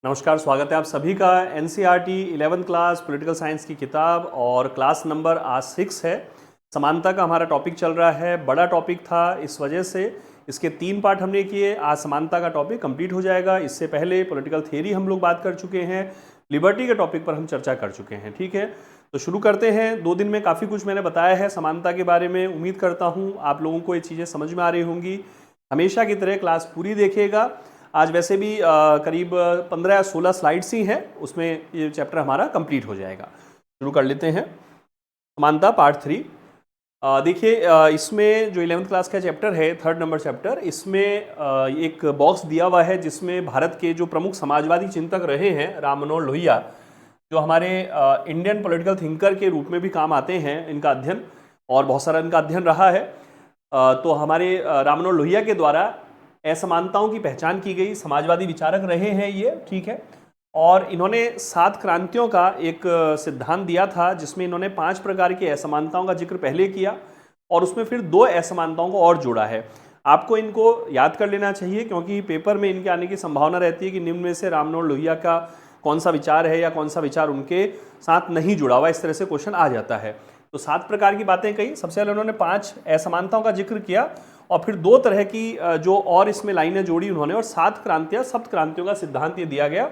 नमस्कार, स्वागत है आप सभी का NCERT 11th class political science की किताब और क्लास नंबर आज 6 है। समानता का हमारा टॉपिक चल रहा है, बड़ा टॉपिक था, इस वजह से इसके 3 पार्ट हमने किए। आज समानता का टॉपिक कंप्लीट हो जाएगा। इससे पहले पॉलिटिकल थ्योरी हम लोग बात कर चुके हैं, लिबर्टी के टॉपिक पर हम चर्चा कर चुके हैं। ठीक है, तो शुरू करते हैं। 2 दिन में काफ़ी कुछ मैंने बताया है समानता के बारे में। उम्मीद करता हूँ आप लोगों को ये चीज़ें समझ में आ रही होंगी। हमेशा की तरह क्लास पूरी देखिएगा। आज वैसे भी करीब 15 या 16 स्लाइड्स ही हैं, उसमें ये चैप्टर हमारा कंप्लीट हो जाएगा। शुरू कर लेते हैं। समानता पार्ट 3। देखिए, इसमें जो 11th क्लास का चैप्टर है, 3rd नंबर चैप्टर, इसमें एक बॉक्स दिया हुआ है जिसमें भारत के जो प्रमुख समाजवादी चिंतक रहे हैं, राम मनोहर लोहिया, जो हमारे इंडियन पॉलिटिकल थिंकर के रूप में भी काम आते हैं, इनका अध्ययन और बहुत सारा इनका अध्ययन रहा है। तो हमारे राम मनोहर लोहिया के द्वारा असमानताओं की पहचान की गई। समाजवादी विचारक रहे हैं ये, ठीक है। और इन्होंने 7 क्रांतियों का एक सिद्धांत दिया था, जिसमें इन्होंने 5 प्रकार की असमानताओं का जिक्र पहले किया और उसमें फिर 2 असमानताओं को और जोड़ा है। आपको इनको याद कर लेना चाहिए, क्योंकि पेपर में इनके आने की संभावना रहती है कि निम्न में से राम मनोहर लोहिया का कौन सा विचार है या कौन सा विचार उनके साथ नहीं जुड़ा हुआ, इस तरह से क्वेश्चन आ जाता है। तो 7 प्रकार की बातें कही। सबसे पहले उन्होंने 5 असमानताओं का जिक्र किया और फिर 2 तरह की जो और इसमें लाइनें जोड़ी उन्होंने, और 7 क्रांतियां, सप्त क्रांतियों का सिद्धांत ये दिया गया।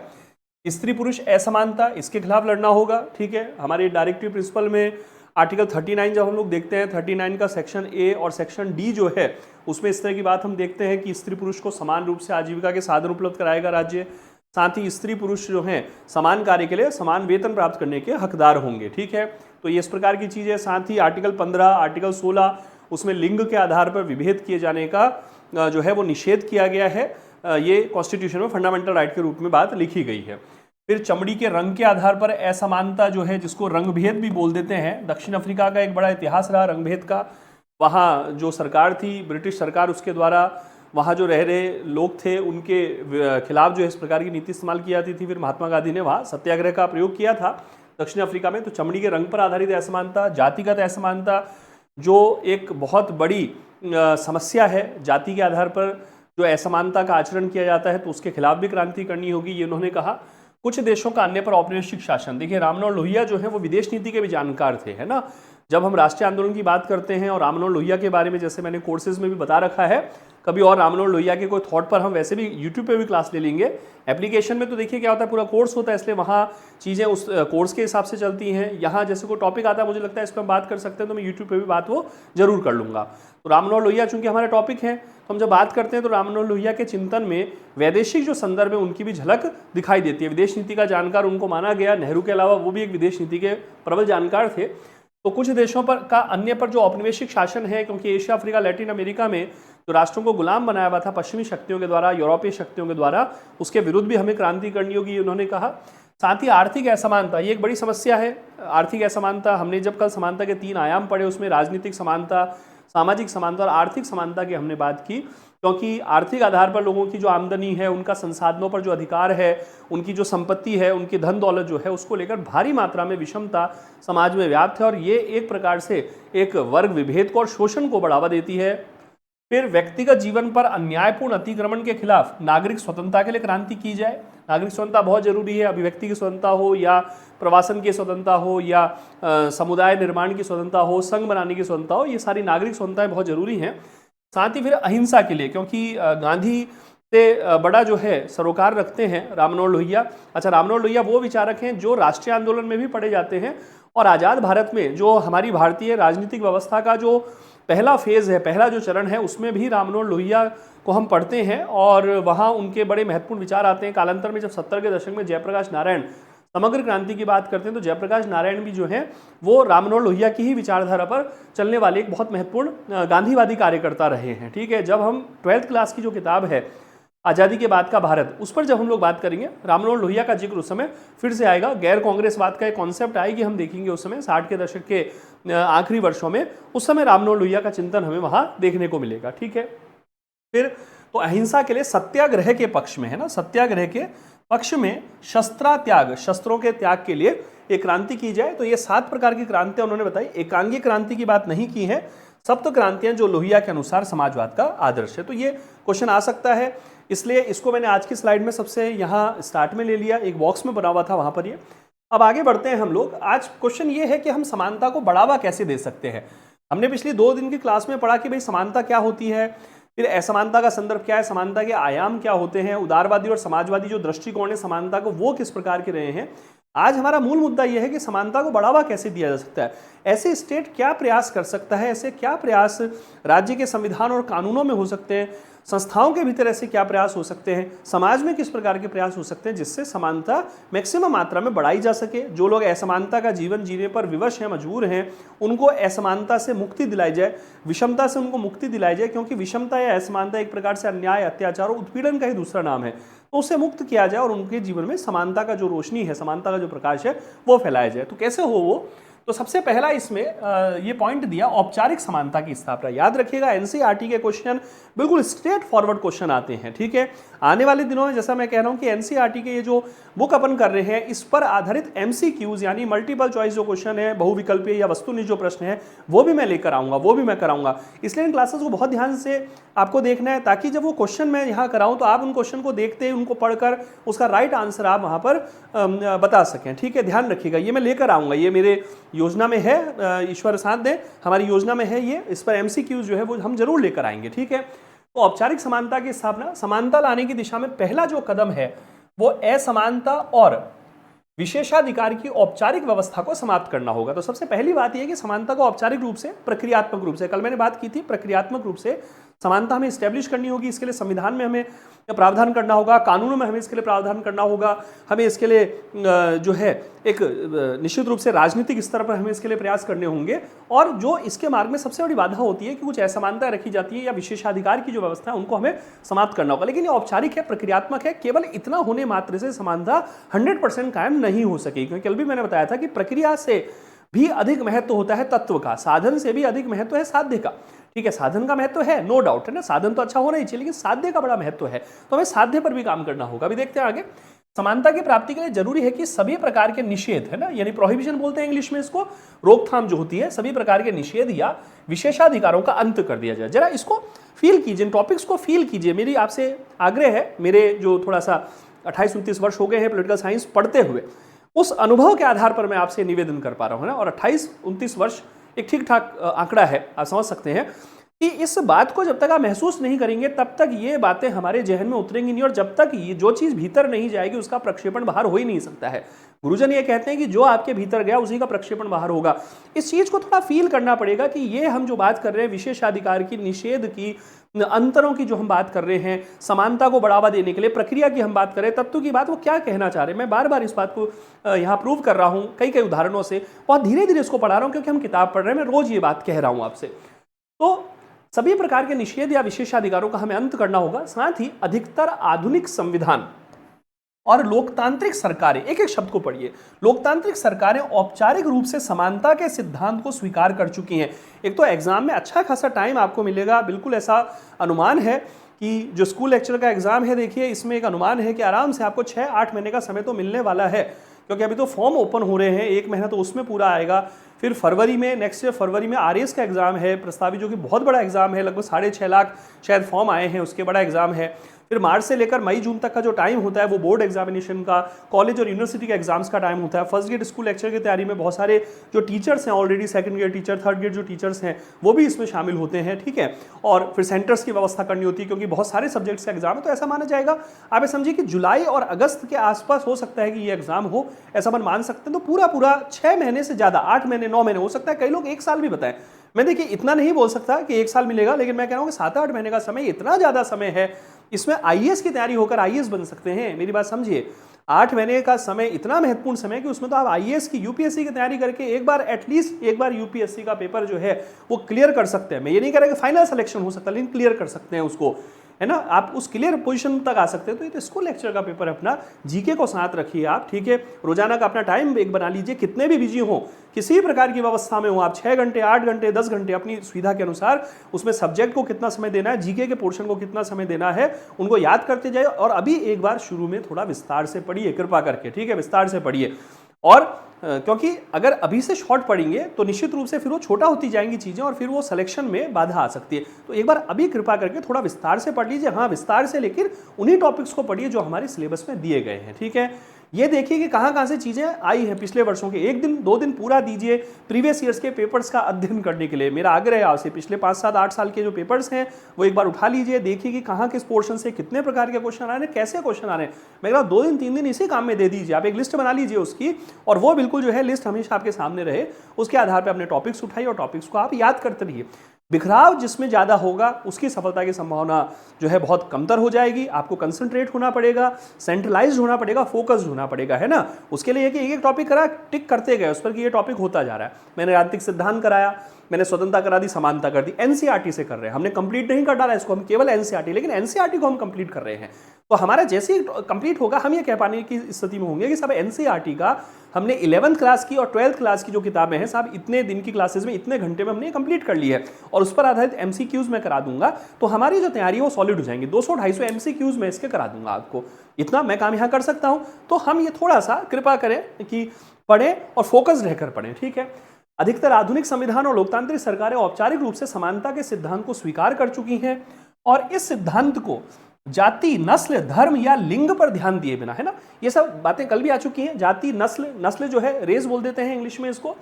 स्त्री पुरुष असमानता, इसके खिलाफ लड़ना होगा, ठीक है। हमारे डायरेक्टिव प्रिंसिपल में आर्टिकल 39 जब हम लोग देखते हैं, 39 का सेक्शन ए और सेक्शन डी जो है, उसमें इस तरह की बात हम देखते हैं कि स्त्री पुरुष को समान रूप से आजीविका के साधन उपलब्ध कराएगा राज्य। साथ ही स्त्री पुरुष जो हैं समान कार्य के लिए समान वेतन प्राप्त करने के हकदार होंगे, ठीक है। तो ये इस प्रकार की चीज़ है। साथ ही आर्टिकल 15, आर्टिकल 16, उसमें लिंग के आधार पर विभेद किए जाने का जो है वो निषेध किया गया है। ये कॉन्स्टिट्यूशन में फंडामेंटल राइट के रूप में बात लिखी गई है। फिर चमड़ी के रंग के आधार पर असमानता जो है, जिसको रंग भेद भी बोल देते हैं, दक्षिण अफ्रीका का एक बड़ा इतिहास रहा रंग भेद का। वहाँ जो सरकार थी, ब्रिटिश सरकार, उसके द्वारा वहाँ जो रह रहे लोग थे उनके खिलाफ जो है इस प्रकार की नीति इस्तेमाल की जाती थी। फिर महात्मा गांधी ने वहाँ सत्याग्रह का प्रयोग किया था दक्षिण अफ्रीका में। तो चमड़ी के रंग पर आधारित असमानता, जातिगत असमानता, जो एक बहुत बड़ी समस्या है, जाति के आधार पर जो असमानता का आचरण किया जाता है, तो उसके खिलाफ भी क्रांति करनी होगी, ये उन्होंने कहा। कुछ देशों का अन्य पर औपनिवेशिक शासन। देखिए, राम मनोहर लोहिया जो है वो विदेश नीति के भी जानकार थे, है ना। जब हम राष्ट्रीय आंदोलन की बात करते हैं और राम मनोहर लोहिया के बारे में, जैसे मैंने कोर्सेज में भी बता रखा है, कभी और राम मनोहर लोहिया के कोई थॉट पर हम वैसे भी यूट्यूब पे भी क्लास ले लेंगे। एप्लीकेशन में तो देखिए क्या होता है, पूरा कोर्स होता है, इसलिए वहाँ चीज़ें उस कोर्स के हिसाब से चलती हैं। यहाँ जैसे कोई टॉपिक आता है, मुझे लगता है इस पर हम बात कर सकते हैं, तो मैं यूट्यूब पे भी बात वो जरूर कर लूँगा। तो राम मनोहर लोहिया चूंकि हमारे टॉपिक है, तो हम जब बात करते हैं तो राम मनोहर लोहिया के चिंतन में वैदेशिक जो संदर्भ है उनकी भी झलक दिखाई देती है। विदेश नीति का जानकार उनको माना गया। नेहरू के अलावा वो भी एक विदेश नीति के प्रबल जानकार थे। तो कुछ देशों पर का अन्य पर जो औपनिवेशिक शासन है, क्योंकि एशिया, अफ्रीका, लैटिन अमेरिका में जो राष्ट्रों को गुलाम बनाया हुआ था पश्चिमी शक्तियों के द्वारा, यूरोपीय शक्तियों के द्वारा, उसके विरुद्ध भी हमें क्रांति करनी होगी, उन्होंने कहा। साथ ही आर्थिक असमानता, ये एक बड़ी समस्या है। आर्थिक असमानता, हमने जब कल समानता के 3 आयाम पढ़े, उसमें राजनीतिक समानता, सामाजिक समानता और आर्थिक समानता की हमने बात की। क्योंकि आर्थिक आधार पर लोगों की जो आमदनी है, उनका संसाधनों पर जो अधिकार है, उनकी जो संपत्ति है, उनकी धन दौलत जो है, उसको लेकर भारी मात्रा में विषमता समाज में व्याप्त है और ये एक प्रकार से एक वर्ग विभेद को और शोषण को बढ़ावा देती है। फिर व्यक्तिगत जीवन पर अन्यायपूर्ण अतिक्रमण के खिलाफ नागरिक स्वतंत्रता के लिए क्रांति की जाए। नागरिक स्वतंत्रता बहुत जरूरी है। अभिव्यक्ति की स्वतंत्रता हो या प्रवासन की स्वतंत्रता हो या समुदाय निर्माण की स्वतंत्रता हो, संघ बनाने की स्वतंत्रता हो, ये सारी नागरिक स्वतंत्रताएं बहुत जरूरी हैं। साथ ही फिर अहिंसा के लिए, क्योंकि गांधी से बड़ा जो है सरोकार रखते हैं राम मनोहर लोहिया। अच्छा, राम मनोहर लोहिया वो विचारक हैं जो राष्ट्रीय आंदोलन में भी पढ़े जाते हैं और आज़ाद भारत में जो हमारी भारतीय राजनीतिक व्यवस्था का जो पहला फेज है, पहला जो चरण है, उसमें भी राम मनोहर लोहिया को हम पढ़ते हैं और वहाँ उनके बड़े महत्वपूर्ण विचार आते हैं। कालांतर में जब 70 के दशक में जयप्रकाश नारायण समग्र क्रांति की बात करते हैं, तो जयप्रकाश नारायण भी जो है वो राम मनोहर लोहिया की ही विचारधारा पर चलने वाले एक बहुत महत्वपूर्ण गांधीवादी कार्यकर्ता रहे हैं, ठीक है। जब हम 12th क्लास की जो किताब है आज़ादी के बाद का भारत, उस पर जब हम लोग बात करेंगे, राम मनोहर लोहिया का जिक्र उस समय फिर से आएगा। गैर कांग्रेसवाद का एक कॉन्सेप्ट आएगी, हम देखेंगे उस समय 60 के दशक के आखिरी वर्षों में, उस समय राम मनोहर लोहिया का चिंतन हमें वहाँ देखने को मिलेगा, ठीक है। फिर तो अहिंसा के लिए सत्याग्रह के पक्ष में, है ना, सत्याग्रह के पक्ष में शस्त्रात्याग, शस्त्रों के त्याग के लिए एक क्रांति की जाए। तो ये 7 प्रकार की क्रांतियां उन्होंने बताई। एकांगी क्रांति की बात नहीं की है। सप्त क्रांतियां जो लोहिया के अनुसार समाजवाद का आदर्श है। तो ये क्वेश्चन आ सकता है, इसलिए इसको मैंने आज की स्लाइड में सबसे यहाँ स्टार्ट में ले लिया, एक बॉक्स में बना हुआ था वहां पर ये। अब आगे बढ़ते हैं हम लोग। आज क्वेश्चन ये है कि हम समानता को बढ़ावा कैसे दे सकते हैं। हमने पिछली 2 दिन की क्लास में पढ़ा कि भाई समानता क्या होती है, फिर असमानता का संदर्भ क्या है, समानता के आयाम क्या होते हैं, उदारवादी और समाजवादी जो दृष्टिकोण है समानता को वो किस प्रकार के रहे हैं। आज हमारा मूल मुद्दा यह है कि समानता को बढ़ावा कैसे दिया जा सकता है, ऐसे स्टेट क्या प्रयास कर सकता है, ऐसे क्या प्रयास राज्य के संविधान और कानूनों में हो सकते हैं, संस्थाओं के भीतर ऐसे क्या प्रयास हो सकते हैं, समाज में किस प्रकार के प्रयास हो सकते हैं जिससे समानता मैक्सिमम मात्रा में बढ़ाई जा सके। जो लोग असमानता का जीवन जीने पर विवश हैं, मजबूर हैं, उनको असमानता से मुक्ति दिलाई जाए, विषमता से उनको मुक्ति दिलाई जाए, क्योंकि विषमता या असमानता एक प्रकार से अन्याय, अत्याचार और उत्पीड़न का ही दूसरा नाम है। तो उससे मुक्त किया जाए और उनके जीवन में समानता का जो रोशनी है, समानता का जो प्रकाश है वो फैलाया जाए। तो कैसे हो वो, तो सबसे पहला इसमें ये पॉइंट दिया औपचारिक समानता की स्थापना। याद रखिएगा एनसीईआरटी के क्वेश्चन बिल्कुल स्ट्रेट फॉरवर्ड क्वेश्चन आते हैं, ठीक है। आने वाले दिनों में जैसा मैं कह रहा हूं कि एनसीईआरटी के ये जो बुक अपन कर रहे हैं इस पर आधारित एमसीक्यूज यानी मल्टीपल चॉइस जो क्वेश्चन है, बहुविकल्पीय या वस्तुनिष्ठ जो प्रश्न है वो भी मैं लेकर आऊंगा, वो भी मैं कराऊंगा। इसलिए इन क्लासेस को बहुत ध्यान से आपको देखना है, ताकि जब वो क्वेश्चन मैं यहाँ कराऊं तो आप उन क्वेश्चन को देखते, उनको पढ़कर उसका राइट आंसर आप वहाँ पर बता सकें, ठीक है। ध्यान रखिएगा, ये मैं लेकर आऊंगा, ये मेरे योजना में है, ईश्वर साथ दे, हमारी योजना में है ये। इस पर एमसीक्यूज जो है वो हम जरूर लेकर आएंगे, ठीक है। तो औपचारिक समानता की स्थापना, समानता लाने की दिशा में पहला जो कदम है वो असमानता और विशेषाधिकार की औपचारिक व्यवस्था को समाप्त करना होगा। तो सबसे पहली बात यह है कि समानता को औपचारिक रूप से, प्रक्रियात्मक रूप से, कल मैंने बात की थी, प्रक्रियात्मक रूप से समानता हमें स्टैब्लिश करनी होगी। इसके लिए संविधान में हमें प्रावधान करना होगा, कानूनों में हमें इसके लिए प्रावधान करना होगा, हमें इसके लिए जो है एक निश्चित रूप से राजनीतिक स्तर पर हमें इसके लिए प्रयास करने होंगे। और जो इसके मार्ग में सबसे बड़ी बाधा होती है कि कुछ असमानताएं रखी जाती है या विशेषाधिकार की जो व्यवस्था है उनको हमें समाप्त करना होगा। लेकिन ये औपचारिक है, प्रक्रियात्मक है, केवल इतना होने मात्र से समानता 100% कायम नहीं हो सकेगी। क्योंकि कल भी मैंने बताया था कि प्रक्रिया से भी अधिक महत्व होता है तत्व का, साधन से भी अधिक महत्व है साध्य का, ठीक है। साधन का महत्व है, नो डाउट, है ना, साधन तो अच्छा होना ही चाहिए, लेकिन साध्य का बड़ा महत्व है, तो हमें साध्य पर भी काम करना होगा। अभी देखते हैं आगे। समानता की प्राप्ति के लिए जरूरी है कि सभी प्रकार के निषेध, है ना, यानी प्रोहिबिशन बोलते हैं इंग्लिश में इसको, रोकथाम जो होती है, सभी प्रकार के निषेध या विशेषाधिकारों का अंत कर दिया जाए। जरा इसको फील कीजिए, इन टॉपिक्स को फील कीजिए। मेरी आपसे आग्रह है, मेरे जो थोड़ा सा 28-29 वर्ष हो गए हैं पॉलिटिकल साइंस पढ़ते हुए, उस अनुभव के आधार पर मैं आपसे निवेदन कर पा रहा हूं ना। और 28-29 वर्ष एक ठीक ठाक आंकड़ा है, आप समझ सकते हैं कि इस बात को जब तक आप महसूस नहीं करेंगे तब तक ये बातें हमारे जहन में उतरेंगी नहीं, और जब तक ये जो चीज भीतर नहीं जाएगी उसका प्रक्षेपण बाहर हो ही नहीं सकता है। गुरुजन ये कहते हैं कि जो आपके भीतर गया उसी का प्रक्षेपण बाहर होगा। इस चीज को थोड़ा फील करना पड़ेगा कि ये हम जो बात कर रहे हैं विशेषाधिकार की, निषेध की, अंतरों की जो हम बात कर रहे हैं, समानता को बढ़ावा देने के लिए प्रक्रिया की हम बात कर रहे हैं, तत्व की बात, वो क्या कहना चाह रहे हैं। मैं बार बार इस बात को यहाँ प्रूव कर रहा हूँ कई कई उदाहरणों से, बहुत धीरे धीरे इसको पढ़ा रहा हूँ क्योंकि हम किताब पढ़ रहे हैं, मैं रोज ये बात कह रहा हूँ आपसे। तो सभी प्रकार के निषेध या विशेषाधिकारों का हमें अंत करना होगा। साथ ही अधिकतर आधुनिक संविधान और लोकतांत्रिक सरकारें, एक एक शब्द को पढ़िए, लोकतांत्रिक सरकारें औपचारिक रूप से समानता के सिद्धांत को स्वीकार कर चुकी हैं। एक तो एग्जाम में अच्छा खासा टाइम आपको मिलेगा, बिल्कुल ऐसा अनुमान है कि जो स्कूल लेक्चर का एग्जाम है, देखिए इसमें एक अनुमान है कि आराम से आपको 6-8 महीने का समय तो मिलने वाला है, क्योंकि अभी तो फॉर्म ओपन हो रहे हैं, 1 महीना तो उसमें पूरा आएगा। फिर फरवरी में, नेक्स्ट ईयर फरवरी में आरएएस का एग्जाम है प्रस्तावित, जो कि बहुत बड़ा एग्जाम है, लगभग 6.5 लाख शायद फॉर्म आए हैं, उसके बड़ा एग्जाम है। फिर मार्च से लेकर मई जून तक का जो टाइम होता है वो बोर्ड एग्जामिनेशन का, कॉलेज और यूनिवर्सिटी के एग्जाम्स का टाइम होता है। फर्स्ट ग्रेड स्कूल लेक्चर की तैयारी में बहुत सारे जो टीचर्स हैं already, second grade teacher, third grade जो टीचर्स हैं वो भी इसमें शामिल होते हैं, ठीक है। और फिर सेंटर्स की व्यवस्था करनी होती है क्योंकि बहुत सारे सब्जेक्ट्स का एग्जाम है। तो ऐसा माना जाएगा, आप ये समझिए कि जुलाई और अगस्त के आसपास हो सकता है कि ये एग्जाम हो, ऐसा अपन मान सकते हैं। तो पूरा 6 महीने से ज्यादा, 8 महीने 9 महीने, हो सकता है कई लोग 1 साल भी बताएं। मैं देखिए इतना नहीं बोल सकता कि 1 साल मिलेगा, लेकिन मैं कह रहा हूँ कि 7-8 महीने का समय इतना ज्यादा समय है, इसमें आईएएस की तैयारी होकर आईएएस बन सकते हैं। मेरी बात समझिए, 8 महीने का समय इतना महत्वपूर्ण समय है कि उसमें तो आप आईएएस की, यूपीएससी की तैयारी करके एक बार, एटलीस्ट एक बार यूपीएससी का पेपर जो है वो क्लियर कर सकते हैं। मैं ये नहीं कह रहा कि फाइनल सिलेक्शन हो सकता है, लेकिन क्लियर कर सकते हैं उसको, है ना, आप उस क्लियर पोजीशन तक आ सकते हैं। तो ये तो स्कूल लेक्चर का पेपर है अपना, जीके को साथ रखिए आप, ठीक है। रोजाना का अपना टाइम एक बना लीजिए, कितने भी बिजी हो, किसी प्रकार की व्यवस्था में हो आप, 6 घंटे, 8 घंटे, 10 घंटे, अपनी सुविधा के अनुसार उसमें सब्जेक्ट को कितना समय देना है, जीके के पोर्शन को कितना समय देना है, उनको याद करते जाइए। और अभी एक बार शुरू में थोड़ा विस्तार से पढ़िए, कृपा करके, ठीक है, विस्तार से पढ़िए। और क्योंकि अगर अभी से शॉर्ट पढ़ेंगे तो निश्चित रूप से फिर वो छोटा होती जाएंगी चीज़ें और फिर वो सिलेक्शन में बाधा आ सकती है। तो एक बार अभी कृपा करके थोड़ा विस्तार से पढ़ लीजिए, हाँ विस्तार से, लेकिन उन्हीं टॉपिक्स को पढ़िए जो हमारे सिलेबस में दिए गए हैं। ठीक है, ये देखिए कि कहाँ कहाँ से चीज़ें आई हैं पिछले वर्षों के। एक दिन 2 दिन पूरा दीजिए प्रीवियस ईयर्स के पेपर्स का अध्ययन करने के लिए। मेरा आग्रह है आपसे, पिछले 5, 7, 8 साल के जो पेपर्स हैं वो एक बार उठा लीजिए, देखिए कि कहाँ किस पोर्शन से कितने प्रकार के क्वेश्चन आ रहे हैं, कैसे क्वेश्चन आ रहे हैं। मैं कह रहा हूँ 2 दिन 3 दिन इसी काम में दे दीजिए, आप एक लिस्ट बना लीजिए उसकी, और वो बिल्कुल जो है लिस्ट हमेशा आपके सामने रहे। उसके आधार पर अपने टॉपिक्स उठाइए और टॉपिक्स को आप याद करते रहिए। बिखराव जिसमें ज़्यादा होगा उसकी सफलता की संभावना जो है बहुत कमतर हो जाएगी। आपको कंसंट्रेट होना पड़ेगा, सेंट्रलाइज होना पड़ेगा, फोकस्ड होना पड़ेगा, है ना। उसके लिए कि एक एक टॉपिक करा, टिक करते गए उस पर कि ये टॉपिक होता जा रहा है। मैंने राजनीतिक सिद्धांत कराया, मैंने स्वतंत्रता करा दी, समानता कर दी। एनसीईआरटी से कर रहे हैं, हमने कंप्लीट नहीं कर डाला इसको, हम केवल एनसीईआरटी, लेकिन एनसीईआरटी को हम कंप्लीट कर रहे हैं। तो हमारा जैसे ही कंप्लीट होगा हम ये कह पाने की स्थिति में होंगे कि साहब एनसीईआरटी का हमने 11th क्लास की और 12th क्लास की जो किताबें हैं साहब इतने दिन की क्लासेस में इतने घंटे में हमने कंप्लीट कर ली है, और उस पर आधारित एमसीक्यूज में करा दूंगा। तो हमारी जो तैयारी है वो सॉलिड हो जाएंगी। 200-250 एमसीक्यूज में इसके करा दूंगा आपको, इतना मैं काम यहाँ कर सकता हूँ। तो हम ये थोड़ा सा कृपा करें कि पढ़ें और फोकस रहकर पढ़ें। ठीक है, अधिकतर आधुनिक संविधान और लोकतांत्रिक सरकारें औपचारिक रूप से समानता के सिद्धांत को स्वीकार कर चुकी हैं, और इस सिद्धांत को जाति, नस्ल, धर्म या लिंग पर ध्यान दिए बिना, है ना, ये सब बातें कल भी आ चुकी हैं। जाति, नस्ल, नस्ल जो है रेस बोल देते हैं इंग्लिश में, इसको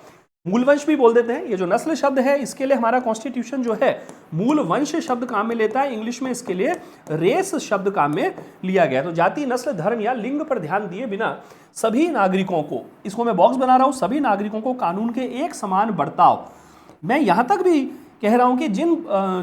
मूल वंश भी बोल देते हैं। ये जो नस्ल शब्द है इसके लिए हमारा कॉन्स्टिट्यूशन जो है मूल वंश शब्द काम में लेता है, इंग्लिश में इसके लिए रेस शब्द काम में लिया गया। तो जाति, नस्ल, धर्म या लिंग पर ध्यान दिए बिना सभी नागरिकों को, इसको मैं बॉक्स बना रहा हूं, सभी नागरिकों को कानून के एक समान बर्ताव। मैं यहां तक भी कह रहा हूं कि जिन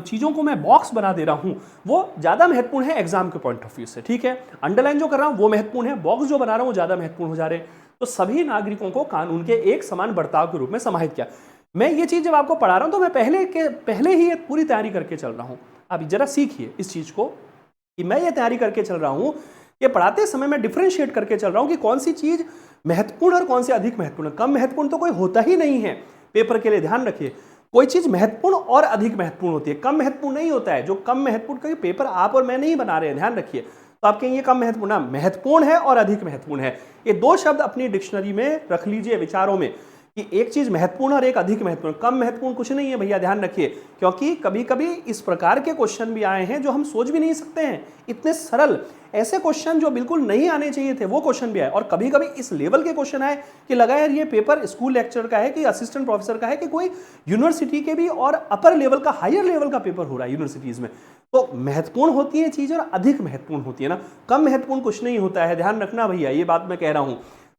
चीज़ों को मैं बॉक्स बना दे रहा हूं वो ज़्यादा महत्वपूर्ण है एग्जाम के पॉइंट ऑफ व्यू से। ठीक है, अंडरलाइन जो कर रहा हूं वो महत्वपूर्ण है, बॉक्स जो बना रहा हूं वो ज़्यादा महत्वपूर्ण हो जा रहे हैं। तो सभी नागरिकों को कानून के एक समान बर्ताव के रूप में समाहित किया। मैं ये चीज़ जब आपको पढ़ा रहा हूं तो मैं पहले ही एक पूरी तैयारी करके चल रहा हूं। अब जरा सीखिए इस चीज़ को कि मैं ये तैयारी करके चल रहा हूं, ये पढ़ाते समय मैं डिफ्रेंशिएट करके चल रहा हूं कि कौन सी चीज़ महत्वपूर्ण और कौन सी अधिक महत्वपूर्ण। कम महत्वपूर्ण तो कोई होता ही नहीं है पेपर के लिए, ध्यान रखिए। कोई चीज महत्वपूर्ण और अधिक महत्वपूर्ण होती है, कम महत्वपूर्ण नहीं होता है। जो कम महत्वपूर्ण, क्योंकि पेपर आप और मैं नहीं बना रहे हैं, ध्यान रखिए। तो आप कहेंगे कम महत्वपूर्ण, ना, महत्वपूर्ण है और अधिक महत्वपूर्ण है। ये 2 शब्द अपनी डिक्शनरी में रख लीजिए विचारों में कि एक चीज महत्वपूर्ण और एक अधिक महत्वपूर्ण। कम महत्वपूर्ण कुछ नहीं है भैया, ध्यान रखिए, क्योंकि कभी कभी इस प्रकार के क्वेश्चन भी आए हैं जो हम सोच भी नहीं सकते हैं। इतने सरल ऐसे क्वेश्चन जो बिल्कुल नहीं आने चाहिए थे वो क्वेश्चन भी आए, और कभी कभी इस लेवल के क्वेश्चन आए कि लगा यार ये पेपर स्कूल लेक्चर का है कि असिस्टेंट प्रोफेसर का है कि कोई यूनिवर्सिटी के भी और अपर लेवल का, हायर लेवल का पेपर हो रहा है यूनिवर्सिटीज में। तो महत्वपूर्ण होती है चीज और अधिक महत्वपूर्ण होती है ना, कम महत्वपूर्ण कुछ नहीं होता है, ध्यान रखना भैया, ये बात मैं कह रहा हूं।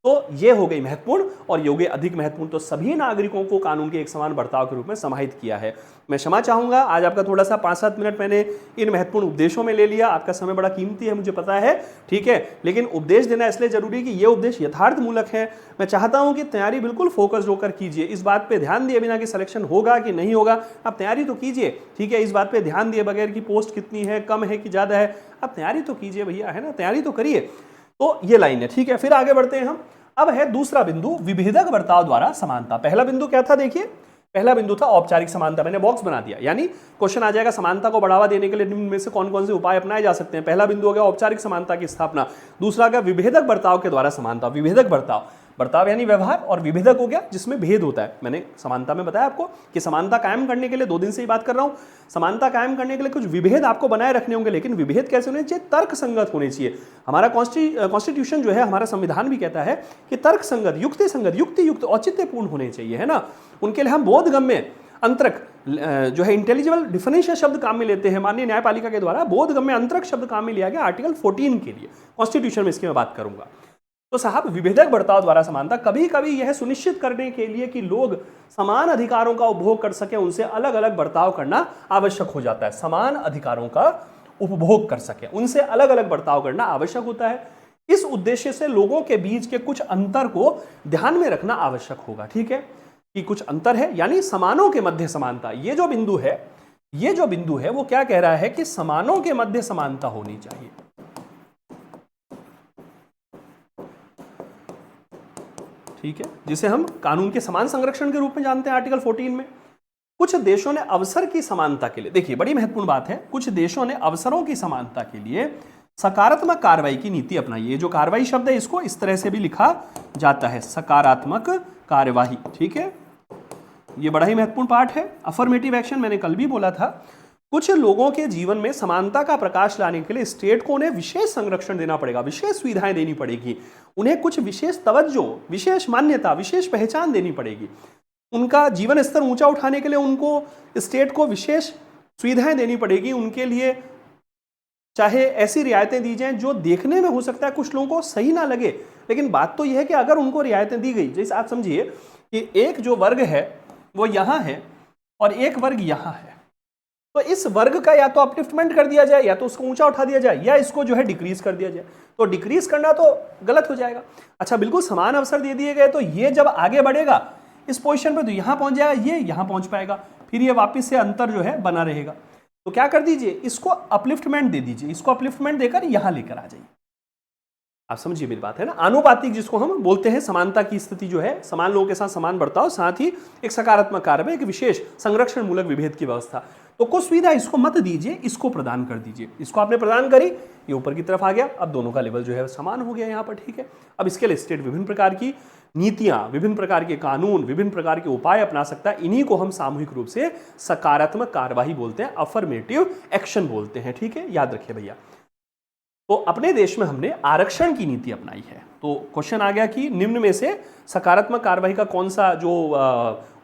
तो ये हो गई महत्वपूर्ण और ये हो गई अधिक महत्वपूर्ण। तो सभी नागरिकों को कानून के एक समान बर्ताव के रूप में समाहित किया है। मैं क्षमा चाहूंगा, आज आपका थोड़ा सा 5-7 मिनट मैंने इन महत्वपूर्ण उपदेशों में ले लिया। आपका समय बड़ा कीमती है, मुझे पता है, ठीक है, लेकिन उपदेश देना इसलिए जरूरी कि ये उपदेश यथार्थ मूलक है। मैं चाहता हूं कि तैयारी बिल्कुल फोकस्ड होकर कीजिए, इस बात पर ध्यान दिए बिना कि सिलेक्शन होगा कि नहीं होगा। आप तैयारी तो कीजिए, ठीक है, इस बात पर ध्यान दिए बगैर कि पोस्ट कितनी है, कम है कि ज्यादा है। आप तैयारी तो कीजिए भैया, है ना, तैयारी तो करिए। तो ये लाइन है, ठीक है। फिर आगे बढ़ते हैं हम। अब है दूसरा बिंदु, विभेदक बर्ताव द्वारा समानता। पहला बिंदु क्या था, देखिए, पहला बिंदु था औपचारिक समानता, मैंने बॉक्स बना दिया, यानी क्वेश्चन आ जाएगा समानता को बढ़ावा देने के लिए निम्न में से कौन कौन से उपाय अपनाए जा सकते हैं। पहला बिंदु हो गया औपचारिक समानता की स्थापना। दूसरा का विभेदक बर्ताव के द्वारा समानता। विभेदक बर्ताव, बर्ताव यानी व्यवहार, और विभेदक हो गया जिसमें भेद होता है। मैंने समानता में बताया आपको कि समानता कायम करने के लिए 2 दिन से ही बात कर रहा हूं, समानता कायम करने के लिए कुछ विभेद आपको बनाए रखने होंगे, लेकिन विभेद कैसे होने चाहिए, तर्क संगत होने चाहिए। हमारा कॉन्स्टिट्यूशन जो है, हमारा संविधान भी कहता है कि तर्क संगत, युक्ति संगत, युक्ति युक्त, औचित्यपूर्ण होने चाहिए, है ना। उनके लिए हम बोधगम्य, अंतरक जो है इंटेलिजिबल डिफरेंशियल शब्द काम में लेते हैं। माननीय न्यायपालिका के द्वारा बोधगम्य अंतरक शब्द काम में लिया गया आर्टिकल 14 के लिए, कॉन्स्टिट्यूशन में इसकी मैं बात करूंगा। तो साहब विभेदक बर्ताव द्वारा समानता, कभी कभी यह सुनिश्चित करने के लिए कि लोग समान अधिकारों का उपभोग कर सके, उनसे अलग अलग बर्ताव करना आवश्यक हो जाता है। समान अधिकारों का उपभोग कर सके, उनसे अलग अलग बर्ताव करना आवश्यक होता है। इस उद्देश्य से लोगों के बीच के कुछ अंतर को ध्यान में रखना आवश्यक होगा, ठीक है, कि कुछ अंतर है, यानी समानों के मध्य समानता। ये जो बिंदु है वो क्या कह रहा है कि समानों के मध्य समानता होनी चाहिए। ठीक है, जिसे हम कानून के समान संरक्षण के रूप में जानते हैं आर्टिकल 14 में। कुछ देशों ने अवसर की समानता के लिए, देखिए बड़ी महत्वपूर्ण बात है, कुछ देशों ने अवसरों की समानता के लिए सकारात्मक कार्रवाई की नीति अपनाइए। ये जो कार्रवाई शब्द है इसको इस तरह से भी लिखा जाता है, सकारात्मक कार्यवाही। ठीक है, ये बड़ा ही महत्वपूर्ण पार्ट है। अफर्मेटिव एक्शन मैंने कल भी बोला था, कुछ लोगों के जीवन में समानता का प्रकाश लाने के लिए स्टेट को उन्हें विशेष संरक्षण देना पड़ेगा, विशेष सुविधाएं देनी पड़ेगी, उन्हें कुछ विशेष तवज्जो, विशेष मान्यता, विशेष पहचान देनी पड़ेगी। उनका जीवन स्तर ऊंचा उठाने के लिए उनको स्टेट को विशेष सुविधाएं देनी पड़ेगी। उनके लिए चाहे ऐसी रियायतें दी जाएं जो देखने में हो सकता है कुछ लोगों को सही ना लगे, लेकिन बात तो यह है कि अगर उनको रियायतें दी गई, जैसे आप समझिए कि एक जो वर्ग है वो यहाँ है और एक वर्ग यहाँ है, तो इस वर्ग का या तो अपलिफ्टमेंट कर दिया जाए, या तो उसको ऊंचा उठा दिया जाए, या इसको जो है डिक्रीज कर दिया जाए। तो डिक्रीज करना तो गलत हो जाएगा। अच्छा, बिल्कुल समान अवसर दे दिए गए तो ये जब आगे बढ़ेगा इस पोजीशन पे तो यहां पहुंच जाएगा, ये यहां पहुंच पाएगा, फिर ये वापस से अंतर जो है बना रहेगा। तो क्या कर दीजिए, इसको अपलिफ्टमेंट दे दीजिए, इसको अपलिफ्टमेंट देकर यहां लेकर आ जाइए। आप समझिए मेरी बात है ना। आनुपातिक जिसको हम बोलते हैं, समानता की स्थिति जो है, समान लोगों के साथ समान बर्ताव, साथ ही एक सकारात्मक कार्य में एक विशेष संरक्षण मूलक विभेद की व्यवस्था। तो कुछ सुविधा इसको मत दीजिए, इसको प्रदान कर दीजिए। इसको आपने प्रदान करी, ये ऊपर की तरफ आ गया, अब दोनों का लेवल जो है समान हो गया यहाँ पर। ठीक है, अब इसके लिए स्टेट विभिन्न प्रकार की नीतियां, विभिन्न प्रकार के कानून, विभिन्न प्रकार के उपाय अपना सकता है। इन्हीं को हम सामूहिक रूप से सकारात्मक कार्यवाही बोलते हैं, अफर्मेटिव एक्शन बोलते हैं। ठीक है, याद रखिए भैया। तो अपने देश में हमने आरक्षण की नीति अपनाई है। तो क्वेश्चन आ गया कि निम्न में से सकारात्मक कार्यवाही का कौन सा जो